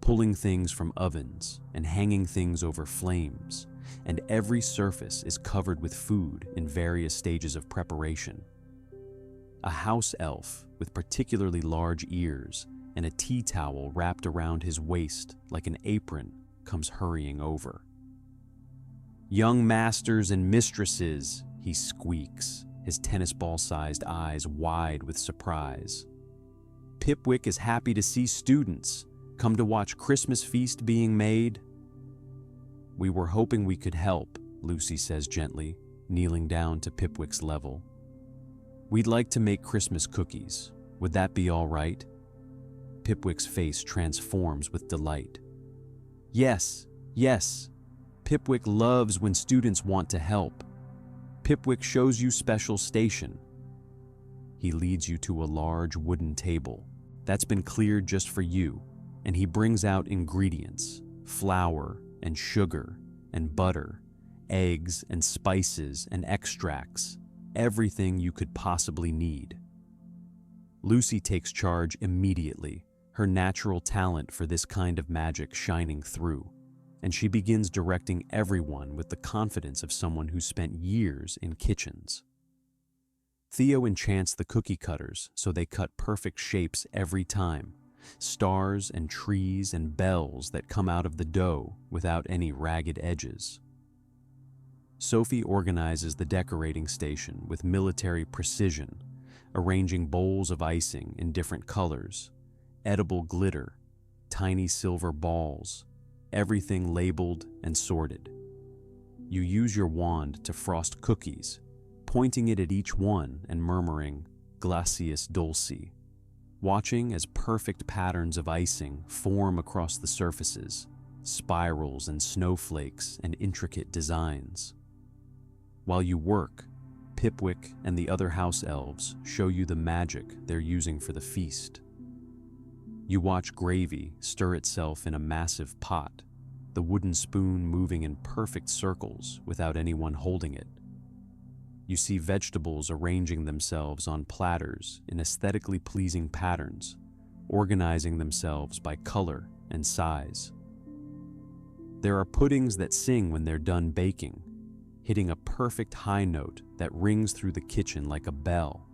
pulling things from ovens and hanging things over flames, and every surface is covered with food in various stages of preparation. A house elf with particularly large ears and a tea towel wrapped around his waist like an apron comes hurrying over. "Young masters and mistresses," he squeaks, his tennis ball-sized eyes wide with surprise. "Pipwick is happy to see students. Come to watch Christmas feast being made?" "We were hoping we could help," Lucy says gently, kneeling down to Pipwick's level. "We'd like to make Christmas cookies. Would that be all right?" Pipwick's face transforms with delight. "Yes, yes. Pipwick loves when students want to help. Pipwick shows you special station." He leads you to a large wooden table that's been cleared just for you, and he brings out ingredients, flour and sugar and butter, eggs and spices and extracts, everything you could possibly need. Lucy takes charge immediately, her natural talent for this kind of magic shining through, and she begins directing everyone with the confidence of someone who spent years in kitchens. Theo enchants the cookie cutters so they cut perfect shapes every time, stars and trees and bells that come out of the dough without any ragged edges. Sophie organizes the decorating station with military precision, arranging bowls of icing in different colors, edible glitter, tiny silver balls, everything labeled and sorted. You use your wand to frost cookies, pointing it at each one and murmuring, "Glacius dulci," watching as perfect patterns of icing form across the surfaces, spirals and snowflakes and intricate designs. While you work, Pipwick and the other house elves show you the magic they're using for the feast. You watch gravy stir itself in a massive pot, the wooden spoon moving in perfect circles without anyone holding it. You see vegetables arranging themselves on platters in aesthetically pleasing patterns, organizing themselves by color and size. There are puddings that sing when they're done baking, hitting a perfect high note that rings through the kitchen like a bell.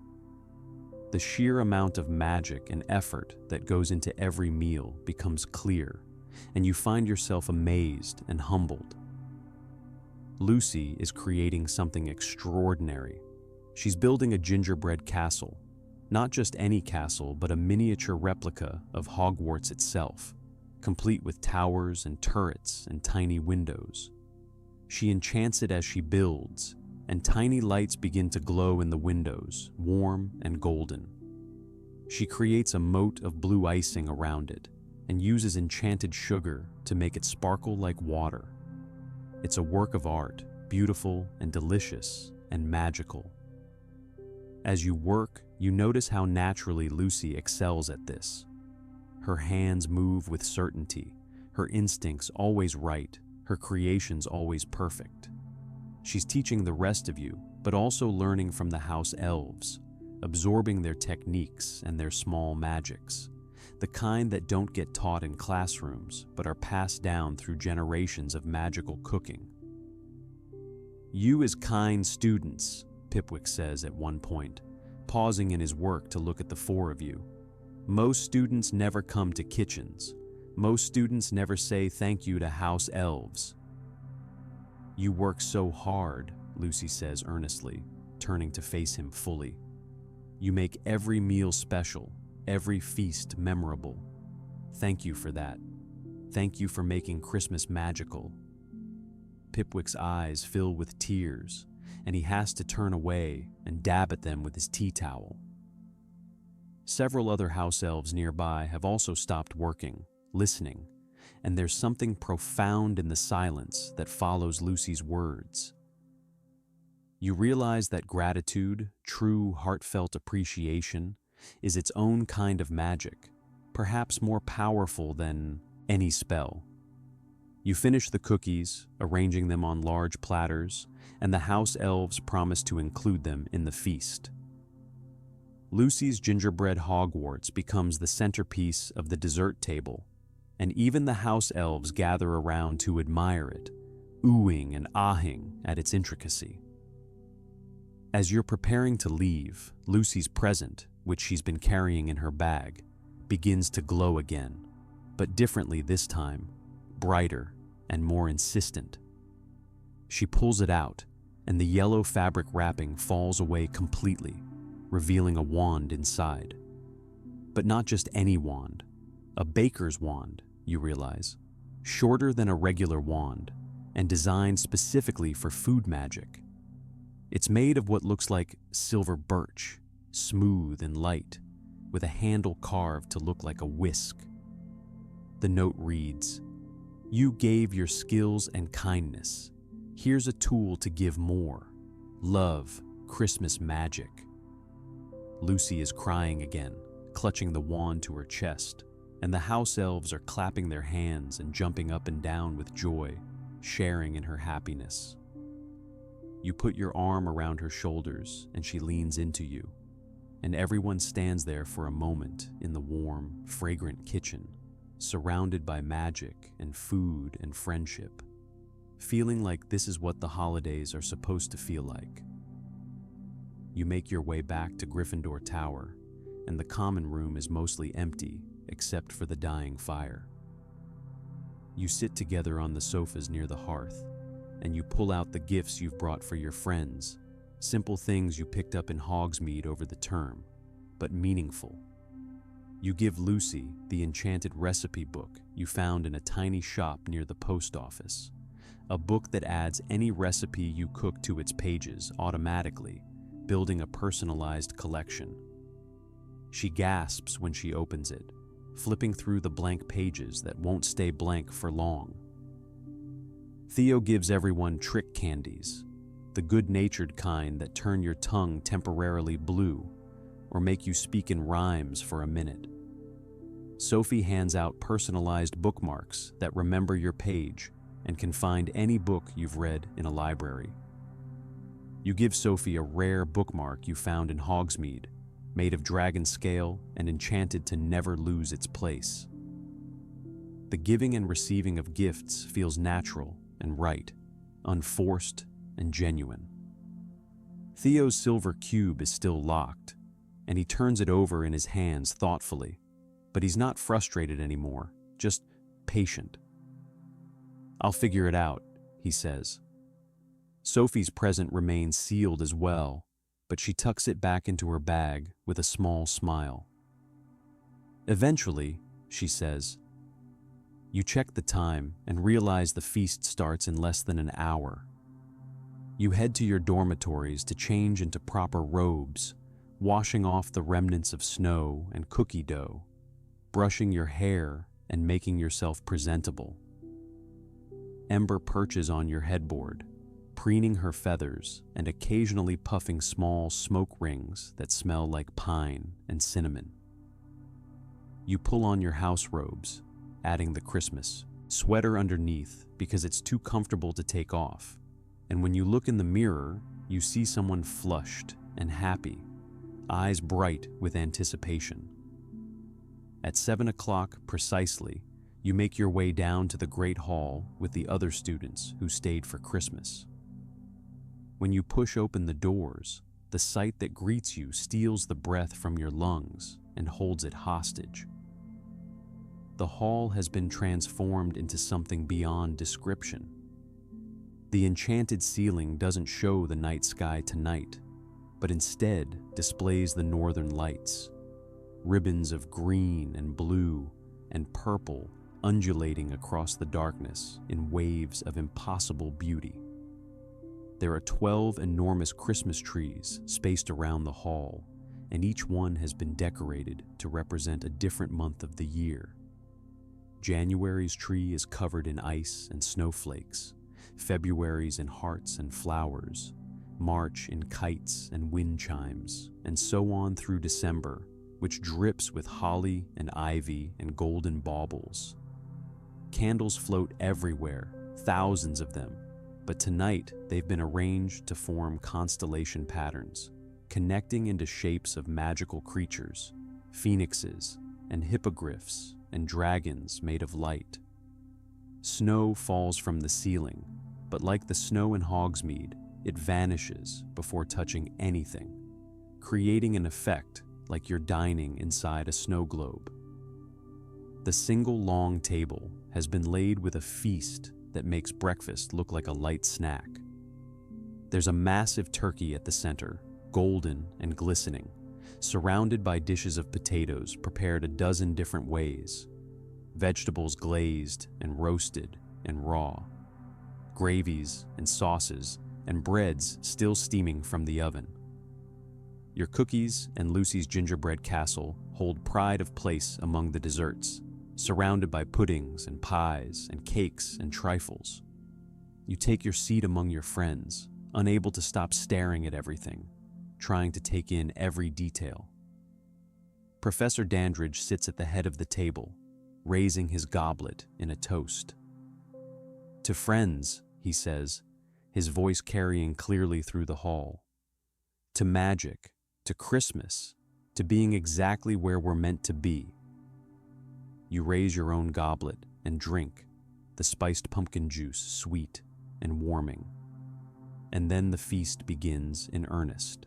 The sheer amount of magic and effort that goes into every meal becomes clear, and you find yourself amazed and humbled. Lucy is creating something extraordinary. She's building a gingerbread castle, not just any castle, but a miniature replica of Hogwarts itself, complete with towers and turrets and tiny windows. She enchants it as she builds, and tiny lights begin to glow in the windows, warm and golden. She creates a moat of blue icing around it and uses enchanted sugar to make it sparkle like water. It's a work of art, beautiful and delicious and magical. As you work, you notice how naturally Lucy excels at this. Her hands move with certainty, her instincts always right, her creations always perfect. She's teaching the rest of you, but also learning from the house elves, absorbing their techniques and their small magics, the kind that don't get taught in classrooms, but are passed down through generations of magical cooking. "You as kind students," Pipwick says at one point, pausing in his work to look at the four of you. "Most students never come to kitchens. Most students never say thank you to house elves." "You work so hard," Lucy says earnestly, turning to face him fully. "You make every meal special, every feast memorable. Thank you for that. Thank you for making Christmas magical." Pipwick's eyes fill with tears, and he has to turn away and dab at them with his tea towel. Several other house elves nearby have also stopped working, listening, and there's something profound in the silence that follows Lucy's words. You realize that gratitude, true heartfelt appreciation, is its own kind of magic, perhaps more powerful than any spell. You finish the cookies, arranging them on large platters, and the house elves promise to include them in the feast. Lucy's gingerbread Hogwarts becomes the centerpiece of the dessert table, and even the house elves gather around to admire it, oohing and ahing at its intricacy. As you're preparing to leave, Lucy's present, which she's been carrying in her bag, begins to glow again, but differently this time, brighter and more insistent. She pulls it out, and the yellow fabric wrapping falls away completely, revealing a wand inside. But not just any wand, a baker's wand, you realize, shorter than a regular wand and designed specifically for food magic. It's made of what looks like silver birch, smooth and light, with a handle carved to look like a whisk. The note reads, "You gave your skills and kindness. Here's a tool to give more. Love, Christmas magic." Lucy is crying again, clutching the wand to her chest, and the house elves are clapping their hands and jumping up and down with joy, sharing in her happiness. You put your arm around her shoulders and she leans into you, and everyone stands there for a moment in the warm, fragrant kitchen, surrounded by magic and food and friendship, feeling like this is what the holidays are supposed to feel like. You make your way back to Gryffindor Tower, and the common room is mostly empty except for the dying fire. You sit together on the sofas near the hearth, and you pull out the gifts you've brought for your friends, simple things you picked up in Hogsmeade over the term, but meaningful. You give Lucy the enchanted recipe book you found in a tiny shop near the post office, a book that adds any recipe you cook to its pages automatically, building a personalized collection. She gasps when she opens it, flipping through the blank pages that won't stay blank for long. Theo gives everyone trick candies, the good-natured kind that turn your tongue temporarily blue or make you speak in rhymes for a minute. Sophie hands out personalized bookmarks that remember your page and can find any book you've read in a library. You give Sophie a rare bookmark you found in Hogsmeade, made of dragon scale and enchanted to never lose its place. The giving and receiving of gifts feels natural and right, unforced and genuine. Theo's silver cube is still locked, and he turns it over in his hands thoughtfully, but he's not frustrated anymore, just patient. "I'll figure it out," he says. Sophie's present remains sealed as well, but she tucks it back into her bag with a small smile. "Eventually," she says. You check the time and realize the feast starts in less than an hour. You head to your dormitories to change into proper robes, washing off the remnants of snow and cookie dough, brushing your hair and making yourself presentable. Ember perches on your headboard, preening her feathers and occasionally puffing small smoke rings that smell like pine and cinnamon. You pull on your house robes, adding the Christmas sweater underneath because it's too comfortable to take off, and when you look in the mirror, you see someone flushed and happy, eyes bright with anticipation. At 7 o'clock precisely, you make your way down to the Great Hall with the other students who stayed for Christmas. When you push open the doors, the sight that greets you steals the breath from your lungs and holds it hostage. The hall has been transformed into something beyond description. The enchanted ceiling doesn't show the night sky tonight, but instead displays the northern lights, ribbons of green and blue and purple undulating across the darkness in waves of impossible beauty. There are 12 enormous Christmas trees spaced around the hall, and each one has been decorated to represent a different month of the year. January's tree is covered in ice and snowflakes, February's in hearts and flowers, March in kites and wind chimes, and so on through December, which drips with holly and ivy and golden baubles. Candles float everywhere, thousands of them, but tonight they've been arranged to form constellation patterns, connecting into shapes of magical creatures, phoenixes and hippogriffs and dragons made of light. Snow falls from the ceiling, but like the snow in Hogsmeade, it vanishes before touching anything, creating an effect like you're dining inside a snow globe. The single long table has been laid with a feast that makes breakfast look like a light snack. There's a massive turkey at the center, golden and glistening, surrounded by dishes of potatoes prepared a dozen different ways, vegetables glazed and roasted and raw, gravies and sauces and breads still steaming from the oven. Your cookies and Lucy's gingerbread castle hold pride of place among the desserts, surrounded by puddings and pies and cakes and trifles. You take your seat among your friends, unable to stop staring at everything, trying to take in every detail. Professor Dandridge sits at the head of the table, raising his goblet in a toast. To friends, he says, his voice carrying clearly through the hall. To magic, to Christmas, to being exactly where we're meant to be. You raise your own goblet and drink, the spiced pumpkin juice sweet and warming. And then the feast begins in earnest.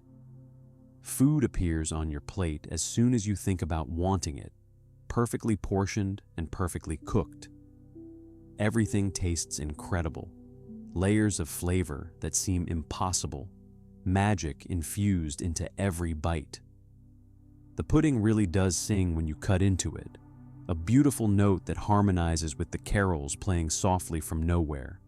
Food appears on your plate as soon as you think about wanting it, perfectly portioned and perfectly cooked. Everything tastes incredible, layers of flavor that seem impossible, magic infused into every bite. The pudding really does sing when you cut into it, a beautiful note that harmonizes with the carols playing softly from nowhere.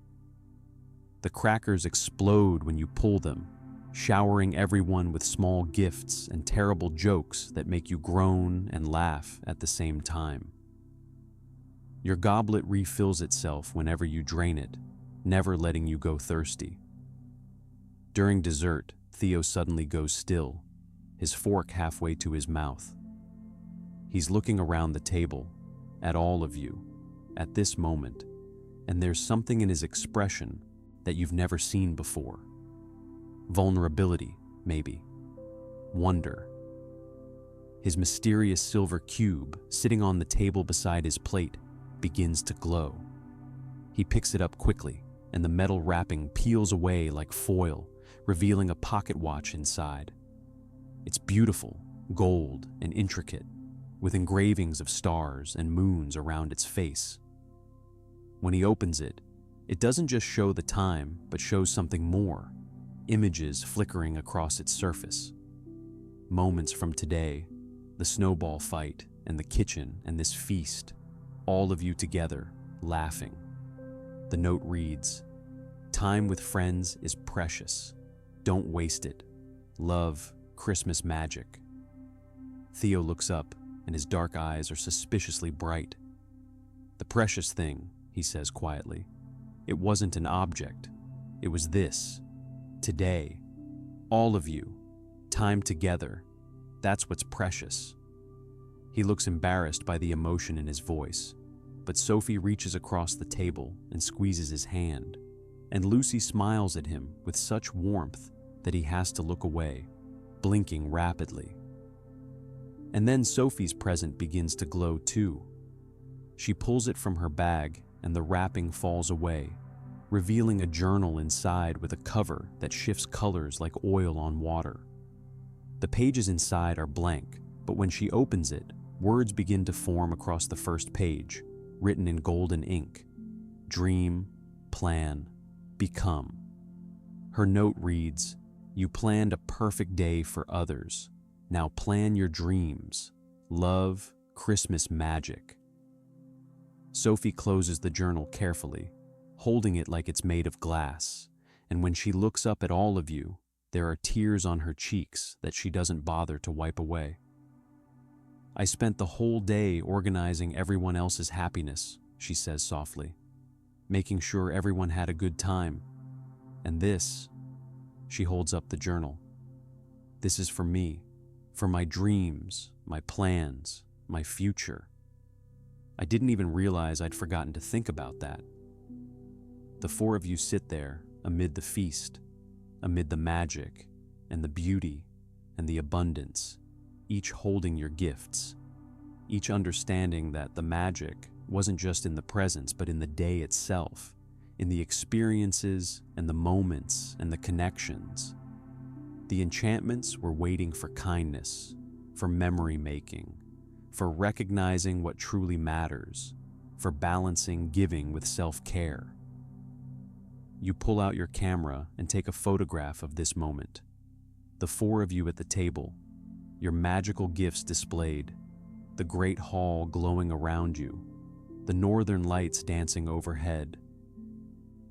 The crackers explode when you pull them, showering everyone with small gifts and terrible jokes that make you groan and laugh at the same time. Your goblet refills itself whenever you drain it, never letting you go thirsty. During dessert, Theo suddenly goes still, his fork halfway to his mouth. He's looking around the table, at all of you, at this moment, and there's something in his expression that you've never seen before. Vulnerability, maybe. Wonder. His mysterious silver cube, sitting on the table beside his plate, begins to glow. He picks it up quickly, and the metal wrapping peels away like foil, revealing a pocket watch inside. It's beautiful, gold, and intricate, with engravings of stars and moons around its face. When he opens it, it doesn't just show the time, but shows something more, images flickering across its surface. Moments from today, the snowball fight, and the kitchen, and this feast, all of you together, laughing. The note reads, "Time with friends is precious. Don't waste it. Love, Christmas magic." Theo looks up, and his dark eyes are suspiciously bright. "The precious thing," he says quietly. "It wasn't an object. It was this. Today. All of you. Time together. That's what's precious." He looks embarrassed by the emotion in his voice, but Sophie reaches across the table and squeezes his hand, and Lucy smiles at him with such warmth that he has to look away, blinking rapidly. And then Sophie's present begins to glow too. She pulls it from her bag and the wrapping falls away, revealing a journal inside with a cover that shifts colors like oil on water. The pages inside are blank, but when she opens it, words begin to form across the first page, written in golden ink. Dream, plan, become. Her note reads, "You planned a perfect day for others. Now plan your dreams. Love, Christmas magic." Sophie closes the journal carefully, holding it like it's made of glass, and when she looks up at all of you, there are tears on her cheeks that she doesn't bother to wipe away. "I spent the whole day organizing everyone else's happiness," she says softly, "making sure everyone had a good time. And this," she holds up the journal, "this is for me, for my dreams, my plans, my future. I didn't even realize I'd forgotten to think about that." The four of you sit there amid the feast, amid the magic and the beauty and the abundance, each holding your gifts, each understanding that the magic wasn't just in the presents, but in the day itself, in the experiences and the moments and the connections. The enchantments were waiting for kindness, for memory making, for recognizing what truly matters, for balancing giving with self-care. You pull out your camera and take a photograph of this moment. The four of you at the table, your magical gifts displayed, the great hall glowing around you, the northern lights dancing overhead.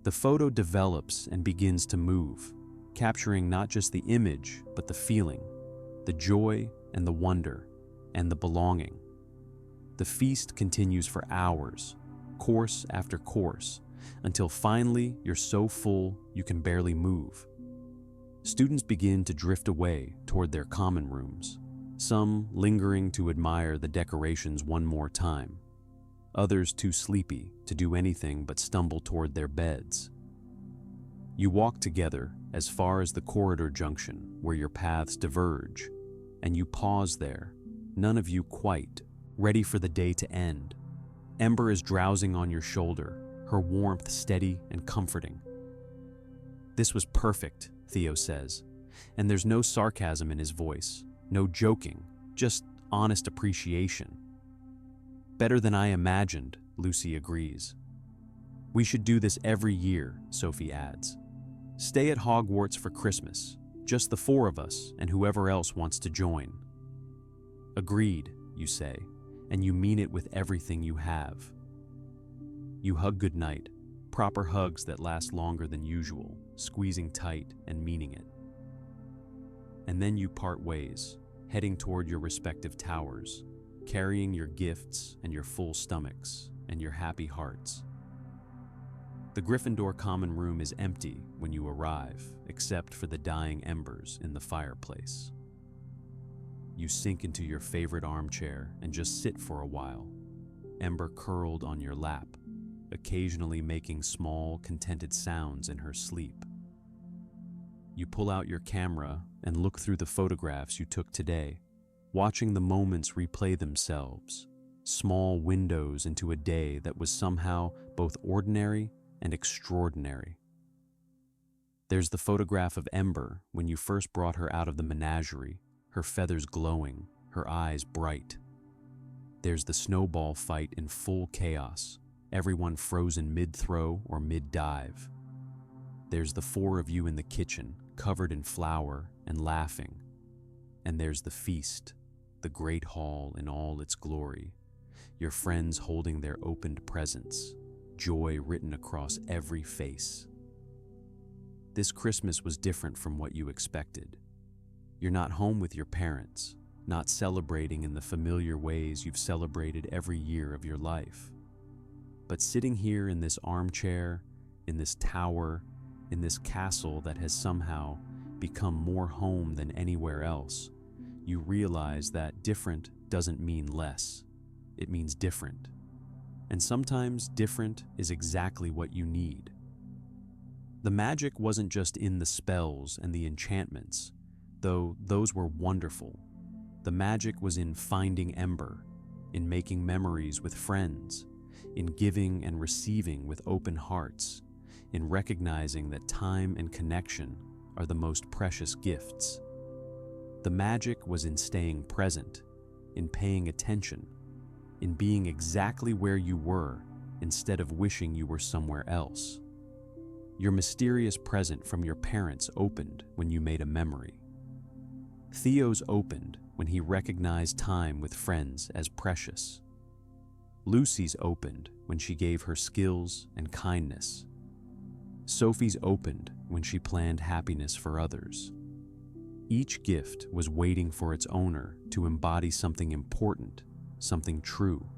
The photo develops and begins to move, capturing not just the image, but the feeling, the joy and the wonder, and the belonging. The feast continues for hours, course after course, until finally you're so full you can barely move. Students begin to drift away toward their common rooms, some lingering to admire the decorations one more time, others too sleepy to do anything but stumble toward their beds. You walk together as far as the corridor junction where your paths diverge, and you pause there, none of you quite ready for the day to end. Ember is drowsing on your shoulder, her warmth steady and comforting. "This was perfect," Theo says, and there's no sarcasm in his voice, no joking, just honest appreciation. "Better than I imagined," Lucy agrees. "We should do this every year," Sophie adds. "Stay at Hogwarts for Christmas, just the four of us and whoever else wants to join." "Agreed," you say, and you mean it with everything you have. You hug goodnight, proper hugs that last longer than usual, squeezing tight and meaning it. And then you part ways, heading toward your respective towers, carrying your gifts and your full stomachs and your happy hearts. The Gryffindor common room is empty when you arrive, except for the dying embers in the fireplace. You sink into your favorite armchair and just sit for a while, Ember curled on your lap, occasionally making small, contented sounds in her sleep. You pull out your camera and look through the photographs you took today, watching the moments replay themselves, small windows into a day that was somehow both ordinary and extraordinary. There's the photograph of Ember when you first brought her out of the menagerie, her feathers glowing, her eyes bright. There's the snowball fight in full chaos, everyone frozen mid-throw or mid-dive. There's the four of you in the kitchen, covered in flour and laughing. And there's the feast, the great hall in all its glory, your friends holding their opened presents, joy written across every face. This Christmas was different from what you expected. You're not home with your parents, not celebrating in the familiar ways you've celebrated every year of your life. But sitting here in this armchair, in this tower, in this castle that has somehow become more home than anywhere else, you realize that different doesn't mean less. It means different. And sometimes different is exactly what you need. The magic wasn't just in the spells and the enchantments, though those were wonderful. The magic was in finding Ember, in making memories with friends, in giving and receiving with open hearts, in recognizing that time and connection are the most precious gifts. The magic was in staying present, in paying attention, in being exactly where you were instead of wishing you were somewhere else. Your mysterious present from your parents opened when you made a memory. Theo's opened when he recognized time with friends as precious. Lucy's opened when she gave her skills and kindness. Sophie's opened when she planned happiness for others. Each gift was waiting for its owner to embody something important, something true.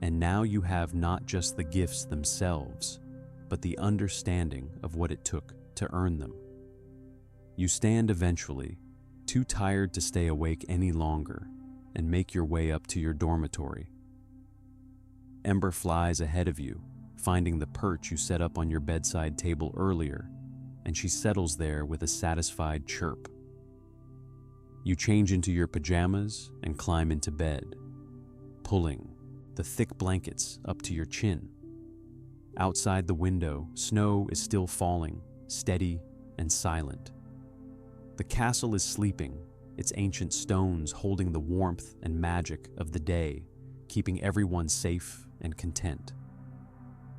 And now you have not just the gifts themselves, but the understanding of what it took to earn them. You stand eventually, too tired to stay awake any longer, and make your way up to your dormitory. Ember flies ahead of you, finding the perch you set up on your bedside table earlier, and she settles there with a satisfied chirp. You change into your pajamas and climb into bed, pulling the thick blankets up to your chin. Outside the window, snow is still falling, steady and silent. The castle is sleeping, its ancient stones holding the warmth and magic of the day, keeping everyone safe and content.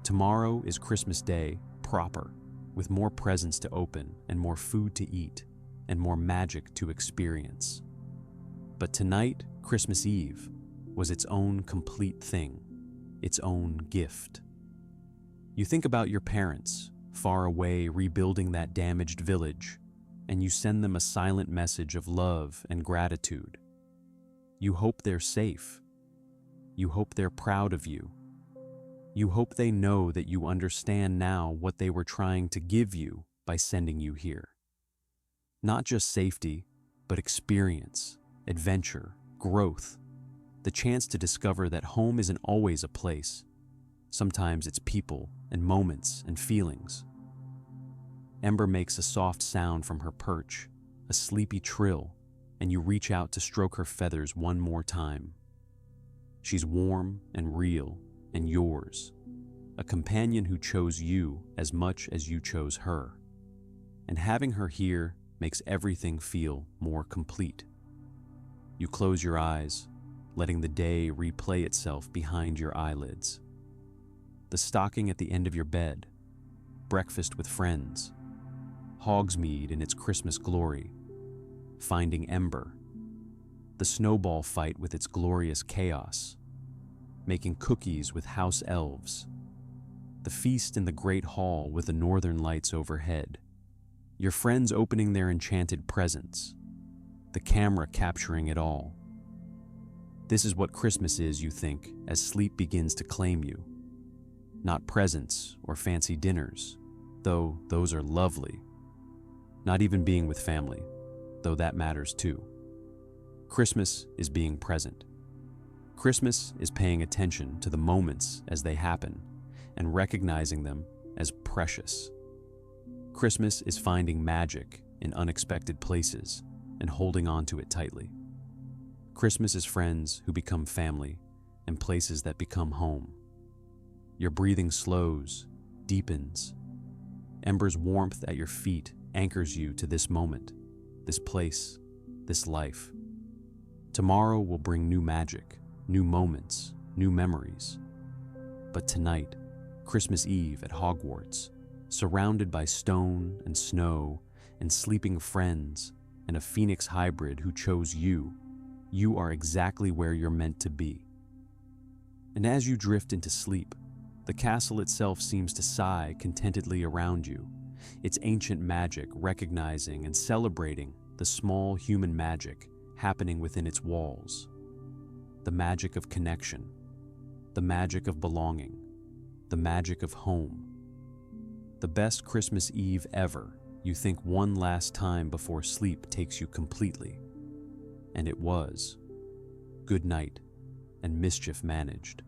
Tomorrow is Christmas Day proper, with more presents to open and more food to eat and more magic to experience. But tonight, Christmas Eve, was its own complete thing, its own gift. You think about your parents, far away rebuilding that damaged village, and you send them a silent message of love and gratitude. You hope they're safe. You hope they're proud of you. You hope they know that you understand now what they were trying to give you by sending you here. Not just safety, but experience, adventure, growth, the chance to discover that home isn't always a place. Sometimes it's people and moments and feelings. Ember makes a soft sound from her perch, a sleepy trill, and you reach out to stroke her feathers one more time. She's warm and real and yours, a companion who chose you as much as you chose her. And having her here makes everything feel more complete. You close your eyes, letting the day replay itself behind your eyelids. The stocking at the end of your bed, breakfast with friends, Hogsmeade in its Christmas glory, finding Ember, the snowball fight with its glorious chaos, making cookies with house elves, the feast in the great hall with the northern lights overhead, your friends opening their enchanted presents, the camera capturing it all. This is what Christmas is, you think, as sleep begins to claim you. Not presents or fancy dinners, though those are lovely. Not even being with family, though that matters too. Christmas is being present. Christmas is paying attention to the moments as they happen and recognizing them as precious. Christmas is finding magic in unexpected places and holding on to it tightly. Christmas is friends who become family and places that become home. Your breathing slows, deepens. Ember's warmth at your feet anchors you to this moment, this place, this life. Tomorrow will bring new magic, new moments, new memories. But tonight, Christmas Eve at Hogwarts, surrounded by stone and snow and sleeping friends and a phoenix hybrid who chose you, you are exactly where you're meant to be. And as you drift into sleep, the castle itself seems to sigh contentedly around you, its ancient magic recognizing and celebrating the small human magic happening within its walls. The magic of connection, the magic of belonging, the magic of home. The best Christmas Eve ever, you think one last time before sleep takes you completely. And it was. Good night, and mischief managed.